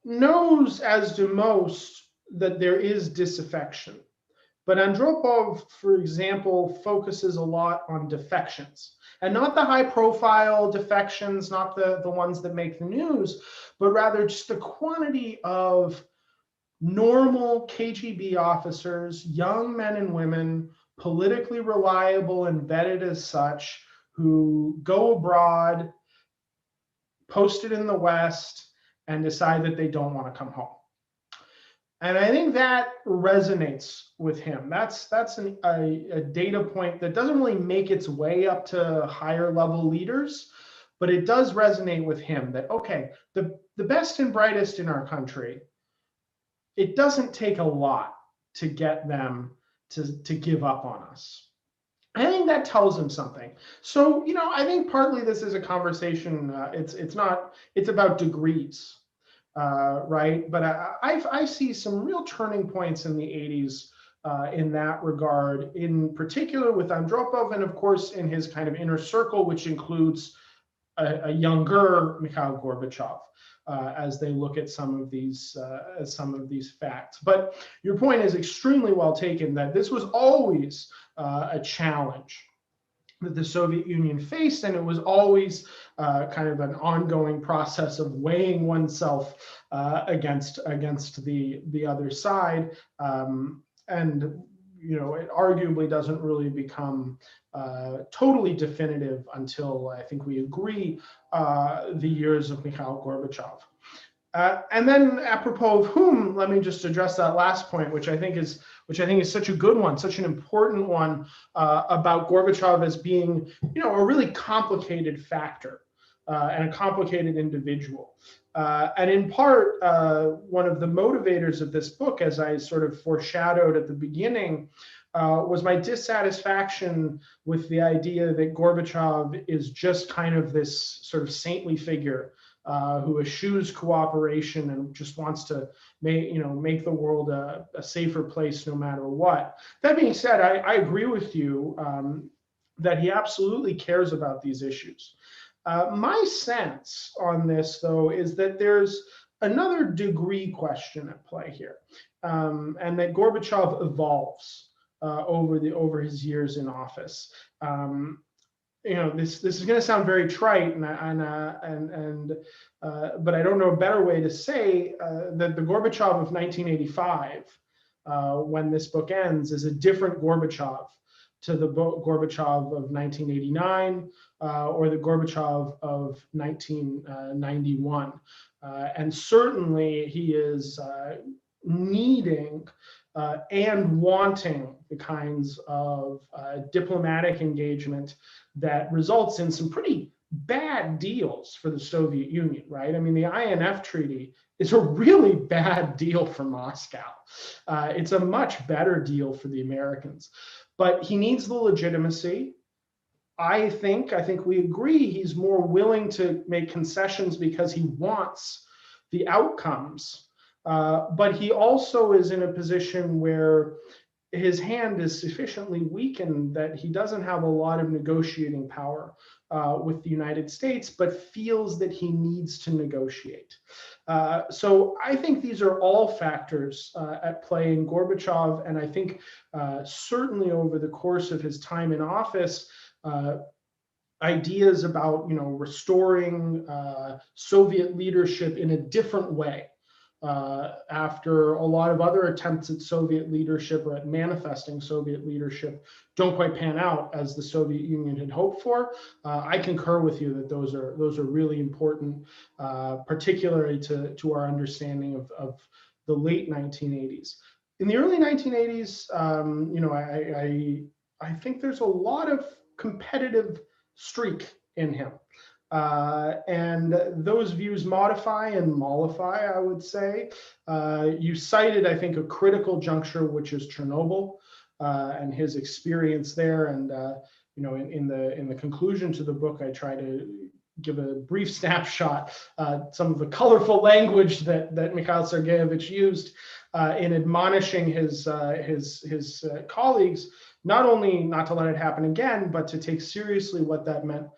knows, as do most, that there is disaffection. But Andropov, for example, focuses a lot on defections, and not the high-profile defections, not the ones that make the news, but rather just the quantity of normal KGB officers, young men and women, politically reliable and vetted as such, who go abroad, post it in the West, and decide that they don't want to come home. And I think that resonates with him. That's a data point that doesn't really make its way up to higher level leaders, but it does resonate with him that, okay, the best and brightest in our country, it doesn't take a lot to get them to give up on us. I think that tells him something. So, I think partly this is a conversation. It's about degrees, right? But I see some real turning points in the 80s in that regard, in particular with Andropov, and of course in his kind of inner circle, which includes a younger Mikhail Gorbachev. As they look at some of these facts. But your point is extremely well taken, that this was always a challenge that the Soviet Union faced, and it was always kind of an ongoing process of weighing oneself against the other side, and it arguably doesn't really become totally definitive until, I think we agree, the years of Mikhail Gorbachev. And then, apropos of whom, let me just address that last point, which I think is such a good one, such an important one, about Gorbachev as being, a really complicated factor and a complicated individual. And in part, one of the motivators of this book, as I sort of foreshadowed at the beginning, was my dissatisfaction with the idea that Gorbachev is just kind of this sort of saintly figure who eschews cooperation and just wants to make the world a safer place no matter what. That being said, I agree with you that he absolutely cares about these issues. My sense on this, though, is that there's another degree question at play here, and that Gorbachev evolves over his years in office. This is going to sound very trite, but I don't know a better way to say that the Gorbachev of 1985, when this book ends, is a different Gorbachev to the Gorbachev of 1989 or the Gorbachev of 1991. And certainly he is needing and wanting the kinds of diplomatic engagement that results in some pretty bad deals for the Soviet Union, right? I mean, the INF Treaty is a really bad deal for Moscow. It's a much better deal for the Americans. But he needs the legitimacy. I think we agree he's more willing to make concessions because he wants the outcomes. But he also is in a position where his hand is sufficiently weakened that he doesn't have a lot of negotiating power with the United States, but feels that he needs to negotiate. So I think these are all factors at play in Gorbachev, and I think certainly over the course of his time in office, ideas about, restoring Soviet leadership in a different way. After a lot of other attempts at Soviet leadership or at manifesting Soviet leadership don't quite pan out as the Soviet Union had hoped for. I concur with you that those are really important, particularly to our understanding of the late 1980s. In the early 1980s, I think there's a lot of competitive streak in him. And those views modify and mollify, I would say. You cited, I think, a critical juncture, which is Chernobyl and his experience there. And in the conclusion to the book, I try to give a brief snapshot, some of the colorful language that Mikhail Sergeyevich used in admonishing his colleagues, not only not to let it happen again, but to take seriously what that meant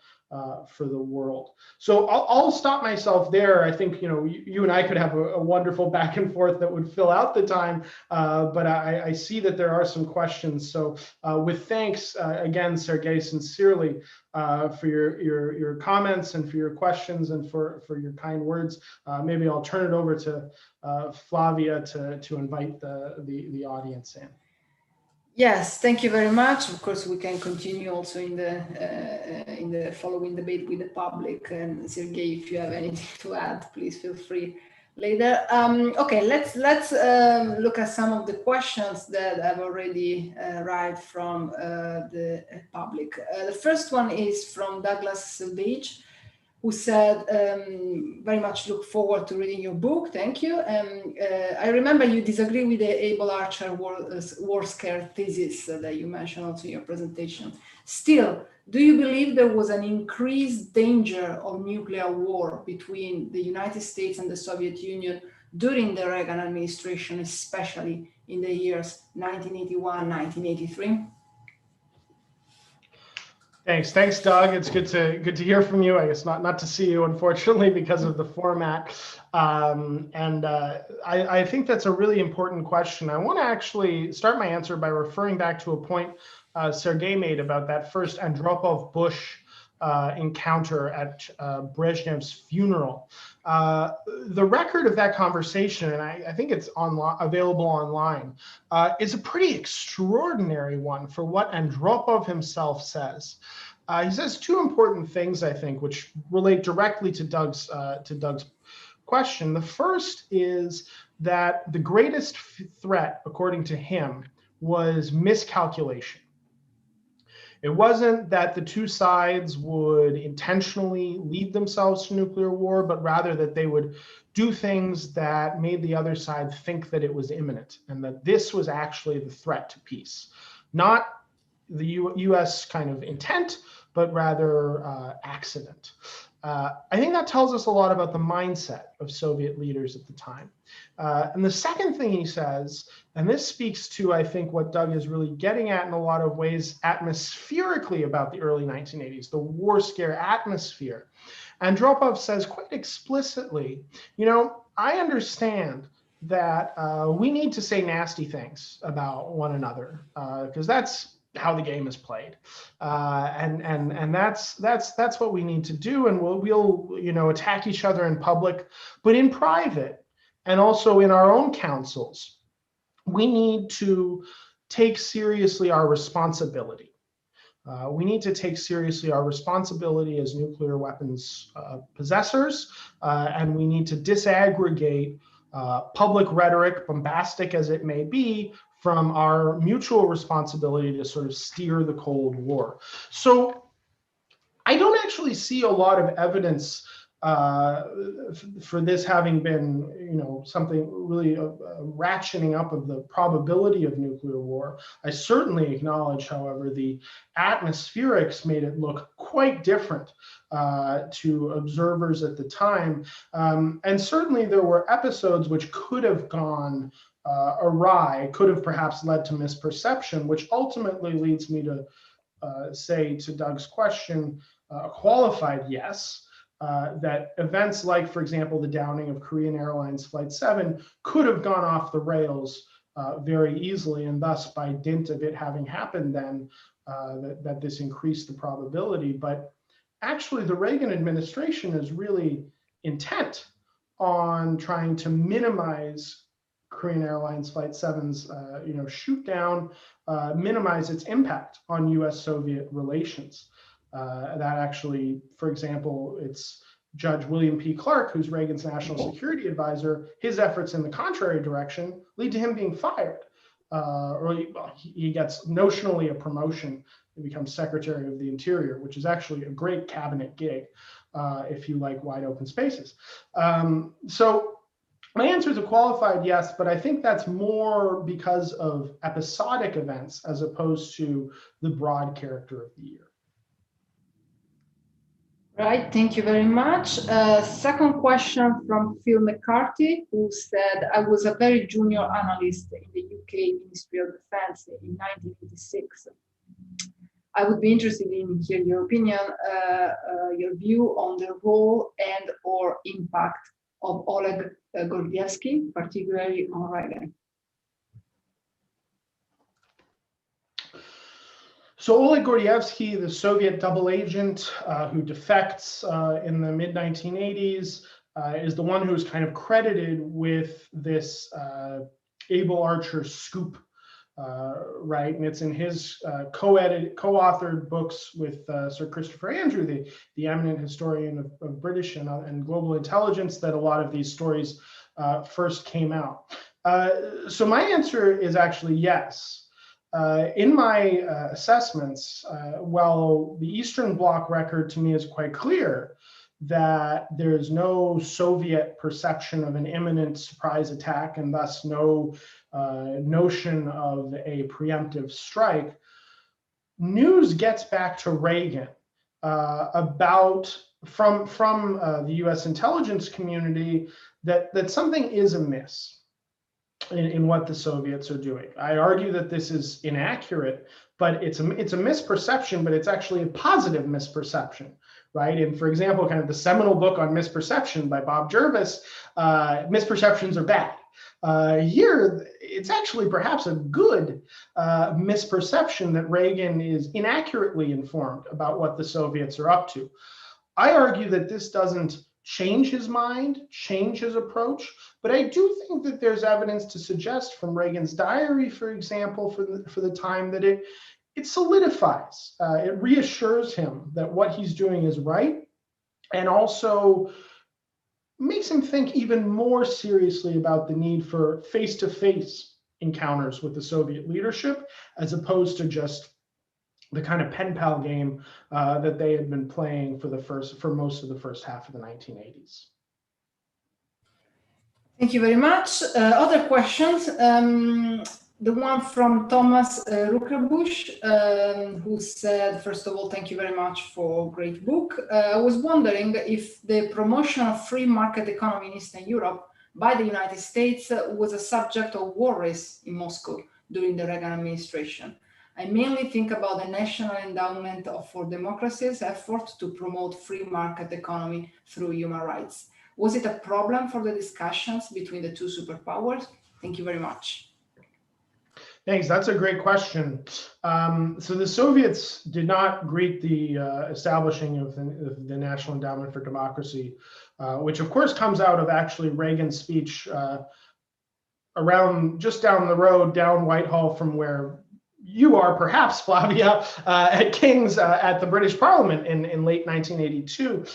for the world. So I'll stop myself there. I think you and I could have a wonderful back and forth that would fill out the time, but I see that there are some questions. So with thanks again, Sergey, sincerely for your comments and for your questions and for your kind words. Maybe I'll turn it over to Flavia to invite the audience in. Yes, thank you very much. Of course, we can continue also in the following debate with the public. And Sergey, if you have anything to add, please feel free later. Okay, let's look at some of the questions that have already arrived from the public. The first one is from Douglas Selvage, who said, very much look forward to reading your book. Thank you. I remember you disagree with the Able Archer war scare thesis that you mentioned also in your presentation. Still, do you believe there was an increased danger of nuclear war between the United States and the Soviet Union during the Reagan administration, especially in the years 1981, 1983? Thanks, Doug. It's good to hear from you. I guess not to see you, unfortunately, because of the format. I think that's a really important question. I want to actually start my answer by referring back to a point Sergey made about that first Andropov-Bush encounter at Brezhnev's funeral. The record of that conversation, and I think it's available online, is a pretty extraordinary one for what Andropov himself says. He says two important things, I think, which relate directly to Doug's question. The first is that the greatest threat, according to him, was miscalculation. It wasn't that the two sides would intentionally lead themselves to nuclear war, but rather that they would do things that made the other side think that it was imminent and that this was actually the threat to peace. Not the US kind of intent, but rather accident. I think that tells us a lot about the mindset of Soviet leaders at the time. And the second thing he says, and this speaks to, I think, what Doug is really getting at in a lot of ways atmospherically about the early 1980s, the war scare atmosphere. Andropov says quite explicitly, I understand that we need to say nasty things about one another because that's how the game is played, and that's what we need to do, and we'll attack each other in public, but in private and also in our own councils, we need to take seriously our responsibility. We need to take seriously our responsibility as nuclear weapons possessors, and we need to disaggregate public rhetoric, bombastic as it may be, from our mutual responsibility to sort of steer the Cold War. So I don't actually see a lot of evidence for this having been, something really ratcheting up of the probability of nuclear war. I certainly acknowledge, however, the atmospherics made it look quite different to observers at the time. And certainly there were episodes which could have gone awry, could have perhaps led to misperception, which ultimately leads me to say to Doug's question, a qualified yes, that events like, for example, the downing of Korean Airlines Flight 7 could have gone off the rails very easily, and thus by dint of it having happened then, that this increased the probability. But actually the Reagan administration is really intent on trying to minimize Korean Airlines Flight 7's shoot down, minimize its impact on US-Soviet relations. That actually, for example, it's Judge William P. Clark, who's Reagan's national security advisor, his efforts in the contrary direction lead to him being fired. Or he gets notionally a promotion and becomes Secretary of the Interior, which is actually a great cabinet gig if you like wide open spaces. So my answer is a qualified yes, but I think that's more because of episodic events as opposed to the broad character of the year. Right, thank you very much. Second question from Phil McCarthy, who said, I was a very junior analyst in the UK Ministry of Defense in 1986. I would be interested in hearing your opinion, your view on the role and or impact of Oleg Gordievsky, particularly on Reagan. So Oleg Gordievsky, the Soviet double agent who defects in the mid-1980s, is the one who is kind of credited with this Able Archer scoop, right? And it's in his co-authored books with Sir Christopher Andrew, the eminent historian of British and global intelligence, that a lot of these stories first came out. So my answer is actually yes. In my assessments, while the Eastern Bloc record to me is quite clear that there's no Soviet perception of an imminent surprise attack and thus no notion of a preemptive strike, news gets back to Reagan from the US intelligence community that something is amiss in what the Soviets are doing. I argue that this is inaccurate, but it's a misperception, but it's actually a positive misperception, right? And for example, kind of the seminal book on misperception by Bob Jervis, misperceptions are bad. Here, it's actually perhaps a good misperception that Reagan is inaccurately informed about what the Soviets are up to. I argue that this doesn't change his mind, change his approach, but I do think that there's evidence to suggest from Reagan's diary, for example, for the time that it solidifies, it reassures him that what he's doing is right, and also makes him think even more seriously about the need for face-to-face encounters with the Soviet leadership, as opposed to just the kind of pen pal game that they had been playing for most of the first half of the 1980s. Thank you very much. Other questions? The one from Thomas Ruckerbusch, who said, first of all, thank you very much for a great book. I was wondering if the promotion of free market economy in Eastern Europe by the United States was a subject of worries in Moscow during the Reagan administration. I mainly think about the National Endowment for Democracy's effort to promote free market economy through human rights. Was it a problem for the discussions between the two superpowers? Thank you very much. Thanks, that's a great question. So the Soviets did not greet the establishing of the National Endowment for Democracy, which of course comes out of actually Reagan's speech around just down the road, down Whitehall from where you are perhaps, Flavia, at King's at the British Parliament in late 1982.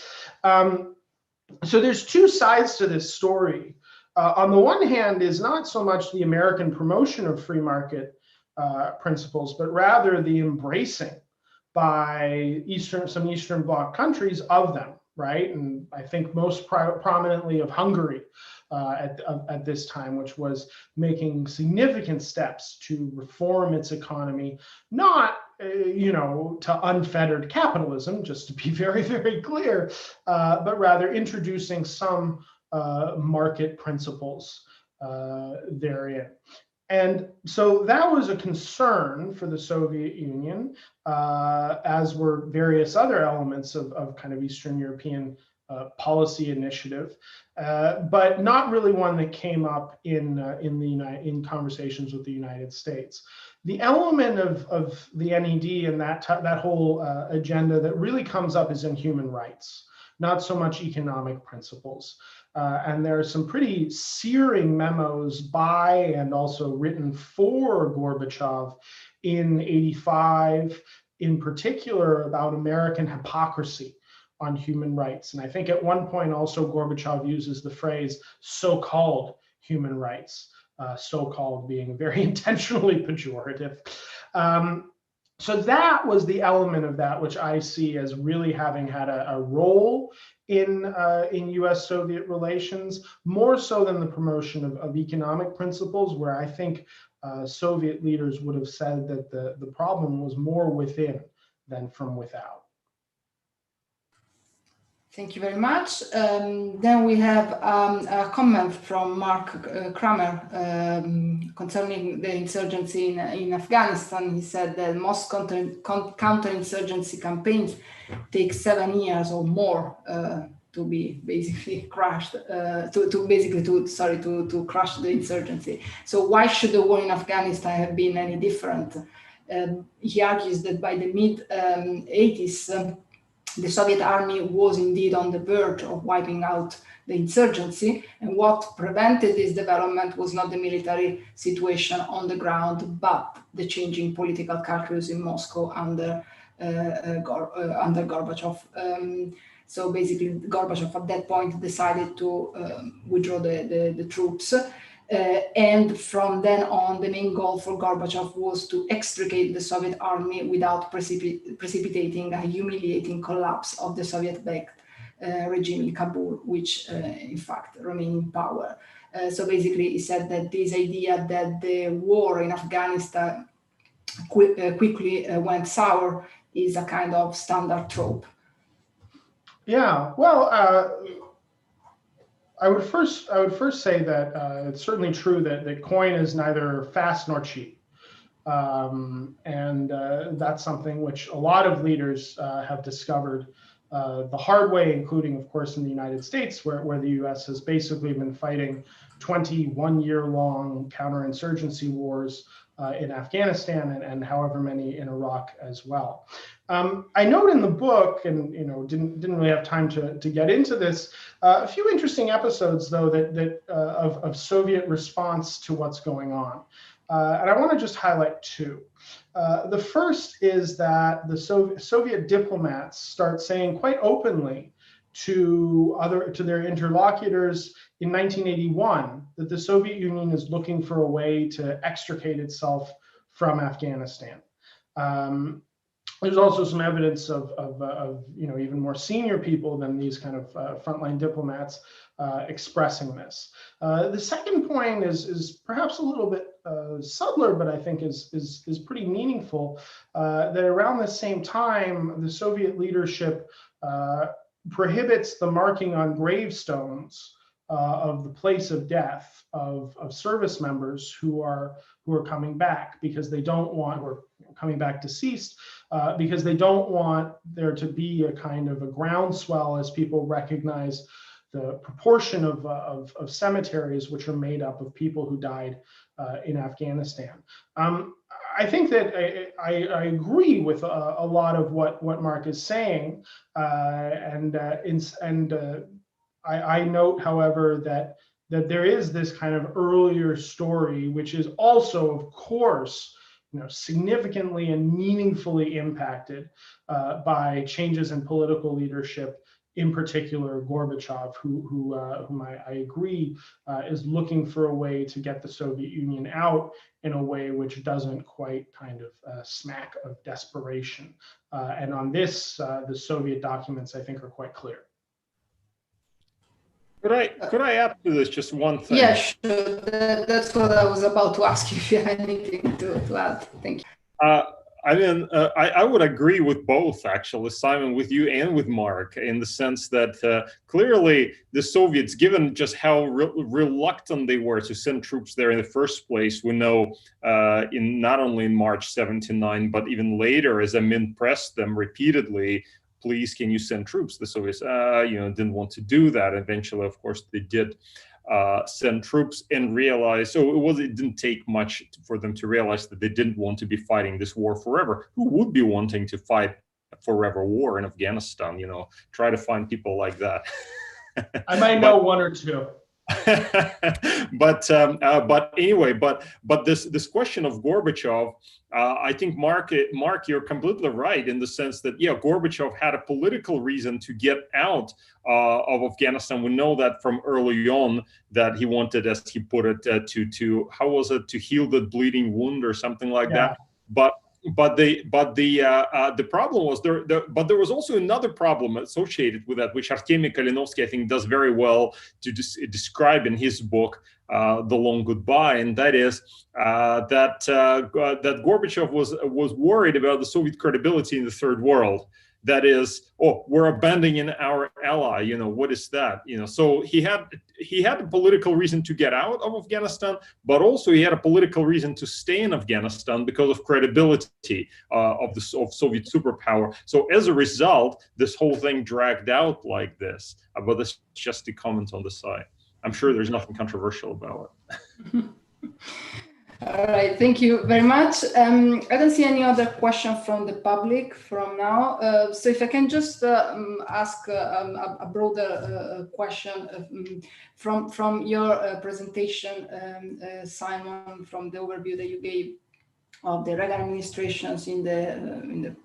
So there's two sides to this story. On the one hand is not so much the American promotion of free market principles, but rather the embracing by some Eastern Bloc countries of them, right? And I think most prominently of Hungary at this time, which was making significant steps to reform its economy, not to unfettered capitalism, just to be very, very clear, but rather introducing some market principles therein. And so that was a concern for the Soviet Union, as were various other elements of kind of Eastern European policy initiative, but not really one that came up in conversations with the United States. the element of the NED and that whole agenda that really comes up is in human rights, not so much economic principles. And there are some pretty searing memos by and also written for Gorbachev in '85, in particular about American hypocrisy on human rights. And I think at one point also Gorbachev uses the phrase so-called human rights, so-called being very intentionally pejorative. So that was the element of that which I see as really having had a role in US-Soviet relations, more so than the promotion of economic principles, where I think Soviet leaders would have said that the problem was more within than from without. Thank you very much. Then we have a comment from Mark Kramer concerning the insurgency in Afghanistan. He said that most counterinsurgency campaigns take 7 years or more to be basically crushed, to crush the insurgency. So why should the war in Afghanistan have been any different? He argues that by the mid-80s, the Soviet army was indeed on the verge of wiping out the insurgency, and what prevented this development was not the military situation on the ground, but the changing political calculus in Moscow under Gorbachev. So basically, Gorbachev at that point decided to withdraw the troops. And from then on, the main goal for Gorbachev was to extricate the Soviet army without precipitating a humiliating collapse of the Soviet-backed regime in Kabul, which in fact remained in power. So basically, he said that this idea that the war in Afghanistan quickly went sour is a kind of standard trope. Yeah, well, I would first say that it's certainly true that coin is neither fast nor cheap. And that's something which a lot of leaders have discovered the hard way, including, of course, in the United States, where the US has basically been fighting 21-year-long counterinsurgency wars in Afghanistan and however many in Iraq as well. I note in the book, and didn't really have time to get into this, a few interesting episodes though of Soviet response to what's going on, and I want to just highlight two. The first is that the Soviet diplomats start saying quite openly to their interlocutors in 1981 that the Soviet Union is looking for a way to extricate itself from Afghanistan. There's also some evidence of even more senior people than these kind of frontline diplomats expressing this. The second point is perhaps a little bit subtler, but I think is pretty meaningful. That around the same time, the Soviet leadership prohibits the marking on gravestones of the place of death of service members who are coming back because they don't want, or coming back deceased, because they don't want there to be a kind of a groundswell as people recognize the proportion of cemeteries which are made up of people who died in Afghanistan. I think that I agree with a lot of what Mark is saying, I note, however, that there is this kind of earlier story, which is also, of course, significantly and meaningfully impacted by changes in political leadership, in particular Gorbachev, whom I agree is looking for a way to get the Soviet Union out in a way which doesn't quite kind of smack of desperation. And on this, the Soviet documents, I think, are quite clear. Could I add to this just one thing? Yeah, sure. That's what I was about to ask you if you have anything to add. Thank you. I would agree with both, actually, Simon, with you and with Mark, in the sense that clearly the Soviets, given just how reluctant they were to send troops there in the first place, we know not only in March '79, but even later, as Amin pressed them repeatedly, please, can you send troops? The Soviets, didn't want to do that. Eventually, of course, they did. send troops and realize, so it didn't take much for them to realize that they didn't want to be fighting this war forever. Who would be wanting to fight a forever war in Afghanistan? You know, try to find people like that. I might know one or two. But anyway, but this question of Gorbachev, I think Mark, you're completely right in the sense that Gorbachev had a political reason to get out of Afghanistan. We know that from early on that he wanted, as he put it, to how was it, to heal the bleeding wound or something like that. But the problem was but there was also another problem associated with that, which Artemy Kalinovsky, I think, does very well to describe in his book, The Long Goodbye, and that is that Gorbachev was worried about the Soviet credibility in the third world. That is, we're abandoning our ally. You know, what is that? You know, so he had a political reason to get out of Afghanistan, but also he had a political reason to stay in Afghanistan because of credibility of Soviet superpower. So as a result, this whole thing dragged out like this. But that's just a comment on the side. I'm sure there's nothing controversial about it. All right, thank you very much. I don't see any other question from the public from now. So if I can just ask a broader question from your presentation, Simon, from the overview that you gave of the Reagan administrations in the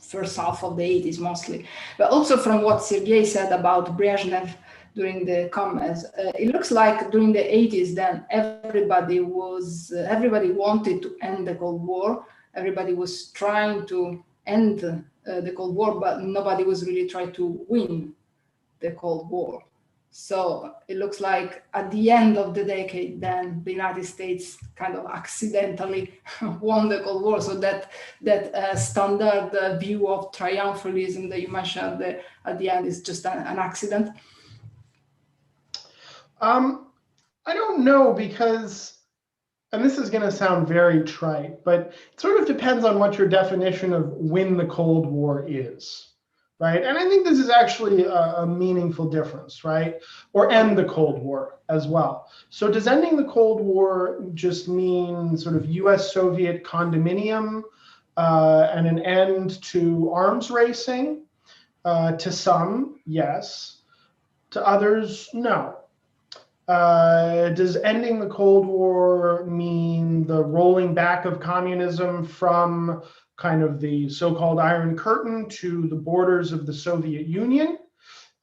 first half of the 80s mostly, but also from what Sergei said about Brezhnev during the comments. It looks like during the 80s then everybody wanted to end the Cold War. Everybody was trying to end the Cold War, but nobody was really trying to win the Cold War. So it looks like at the end of the decade, then the United States kind of accidentally won the Cold War. So that standard view of triumphalism that you mentioned at the end is just an accident. I don't know, because, and this is going to sound very trite, but it sort of depends on what your definition of when the Cold War is, right? And I think this is actually a meaningful difference, right? Or end the Cold War as well. So does ending the Cold War just mean sort of US-Soviet condominium and an end to arms racing? To some, yes. To others, no. Does ending the Cold War mean the rolling back of communism from kind of the so-called Iron Curtain to the borders of the Soviet Union?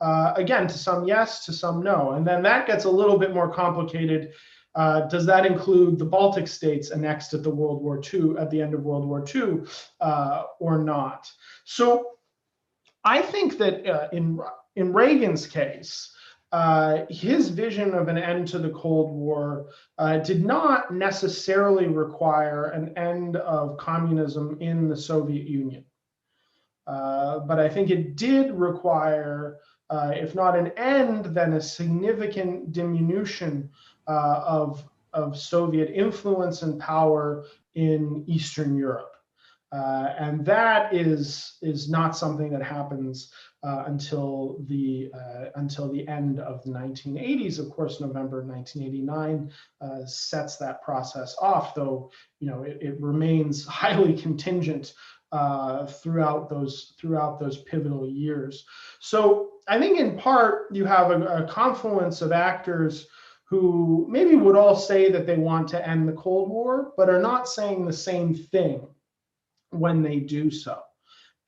Again, to some yes, to some no. And then that gets a little bit more complicated. Does that include the Baltic states annexed at the at the end of World War II, or not? So I think that in Reagan's case, his vision of an end to the Cold War did not necessarily require an end of communism in the Soviet Union. But I think it did require, if not an end, then a significant diminution of Soviet influence and power in Eastern Europe. And that is not something that happens until the end of the 1980s. Of course, November 1989 sets that process off, though it remains highly contingent throughout those pivotal years. So I think in part you have a confluence of actors who maybe would all say that they want to end the Cold War, but are not saying the same thing when they do so.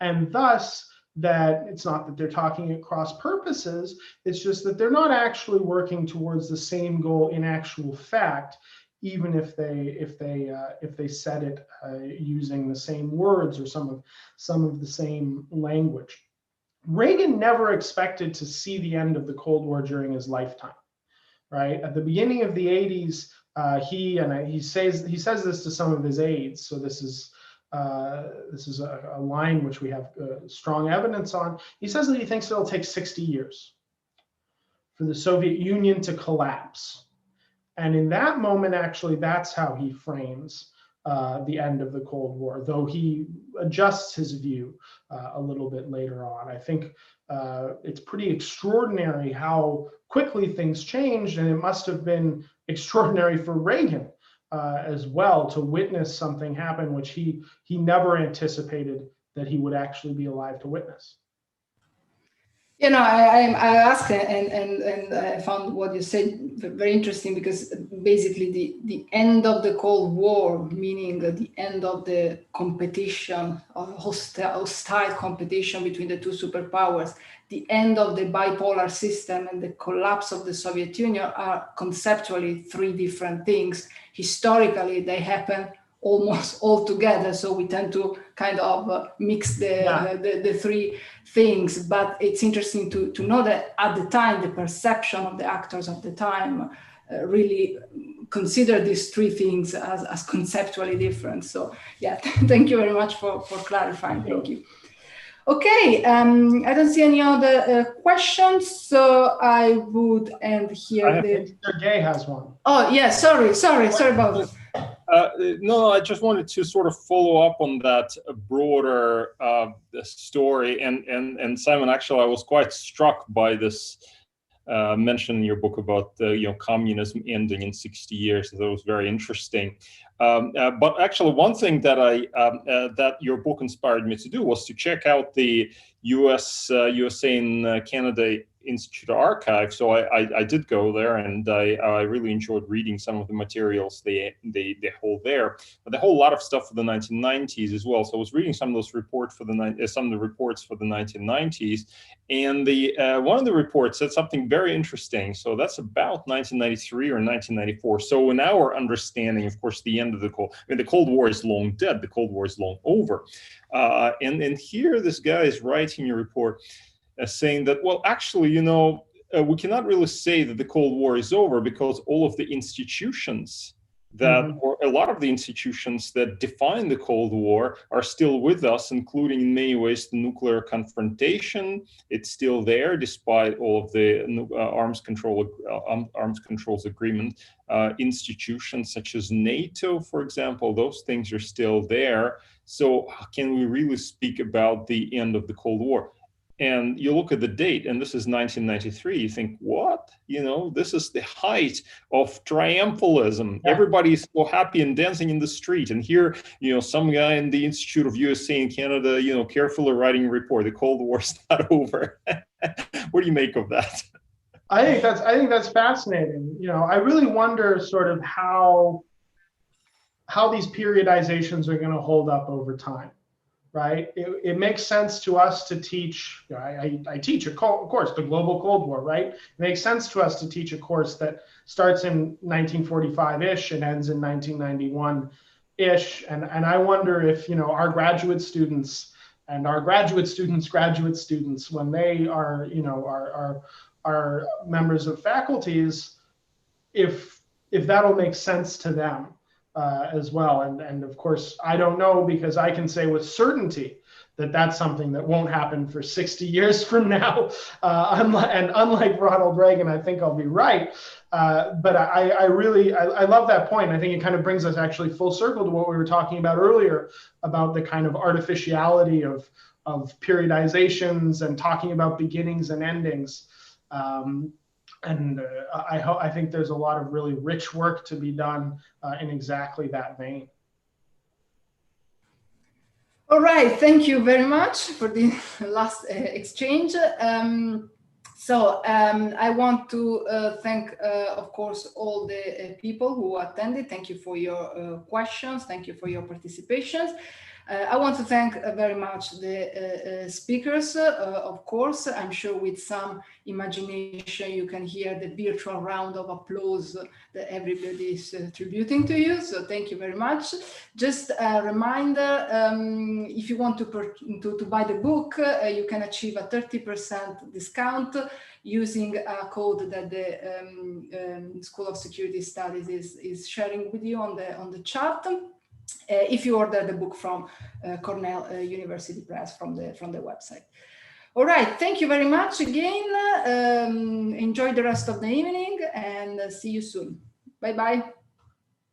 And thus, that it's not that they're talking at cross purposes, it's just that they're not actually working towards the same goal in actual fact, even if they said it using the same words or some of the same language. Reagan never expected to see the end of the Cold War during his lifetime, right? At the beginning of the 80s, he says this to some of his aides. So this is a line which we have strong evidence on. He says that he thinks it'll take 60 years for the Soviet Union to collapse. And in that moment, actually, that's how he frames the end of the Cold War, though he adjusts his view a little bit later on. I think it's pretty extraordinary how quickly things changed, and it must have been extraordinary for Reagan as well to witness something happen which he never anticipated that he would actually be alive to witness. You know, I asked and I found what you said very interesting, because basically the end of the Cold War, meaning the end of the competition, of hostile competition between the two superpowers, the end of the bipolar system and the collapse of the Soviet Union are conceptually three different things. Historically, they happen almost all together, so we tend to kind of mix the three things. But it's interesting to know that at the time, the perception of the actors of the time really consider these three things as conceptually different. So yeah, thank you very much for clarifying. Thank you. Okay, I don't see any other questions, so I would end here. Sergey has one. Oh yeah, sorry about this. No, I just wanted to sort of follow up on that broader story. And Simon, actually, I was quite struck by this mention in your book about communism ending in 60 years. That was very interesting. But actually, one thing that that your book inspired me to do was to check out the USA and Canada Institute Archive. So I did go there, and I really enjoyed reading some of the materials they hold there. But they hold a lot of stuff for the 1990s as well. So I was reading some of those reports for some of the reports for the 1990s, and one of the reports said something very interesting. So that's about 1993 or 1994. So in our understanding, of course, the end of the Cold War is long dead. The Cold War is long over. And here this guy is writing a report saying that, well, actually, we cannot really say that the Cold War is over, because all of the institutions that, or a lot of the institutions that define the Cold War are still with us, including in many ways the nuclear confrontation. It's still there despite all of the arms controls agreement. Institutions such as NATO, for example, those things are still there. So can we really speak about the end of the Cold War? And you look at the date, and this is 1993, you think, what? This is the height of triumphalism. Yeah. Everybody's so happy and dancing in the street. And here, some guy in the Institute of USA and Canada, carefully writing a report, the Cold War's not over. What do you make of that? I think that's fascinating. I really wonder sort of how these periodizations are going to hold up over time. Right? It makes sense to us to teach, I teach a course, the Global Cold War, right? It makes sense to us to teach a course that starts in 1945-ish and ends in 1991-ish. And I wonder if, our graduate students and our graduate students' graduate students, when they are, are members of faculties, if that'll make sense to them. As well. And of course, I don't know, because I can say with certainty that that's something that won't happen for 60 years from now. Unlike Ronald Reagan, I think I'll be right. But I love that point. I think it kind of brings us actually full circle to what we were talking about earlier about the kind of artificiality of periodizations and talking about beginnings and endings. I think there's a lot of really rich work to be done in exactly that vein. All right, thank you very much for the last exchange. I want to thank, of course, all the people who attended. Thank you for your questions. Thank you for your participations. I want to thank very much the speakers, of course. I'm sure with some imagination you can hear the virtual round of applause that everybody is attributing to you. So thank you very much. Just a reminder, if you want to buy the book, you can achieve a 30% discount using a code that the School of Security Studies is sharing with you on the chat. If you order the book from Cornell University Press from the website. All right, thank you very much again. Enjoy the rest of the evening and see you soon. Bye-bye.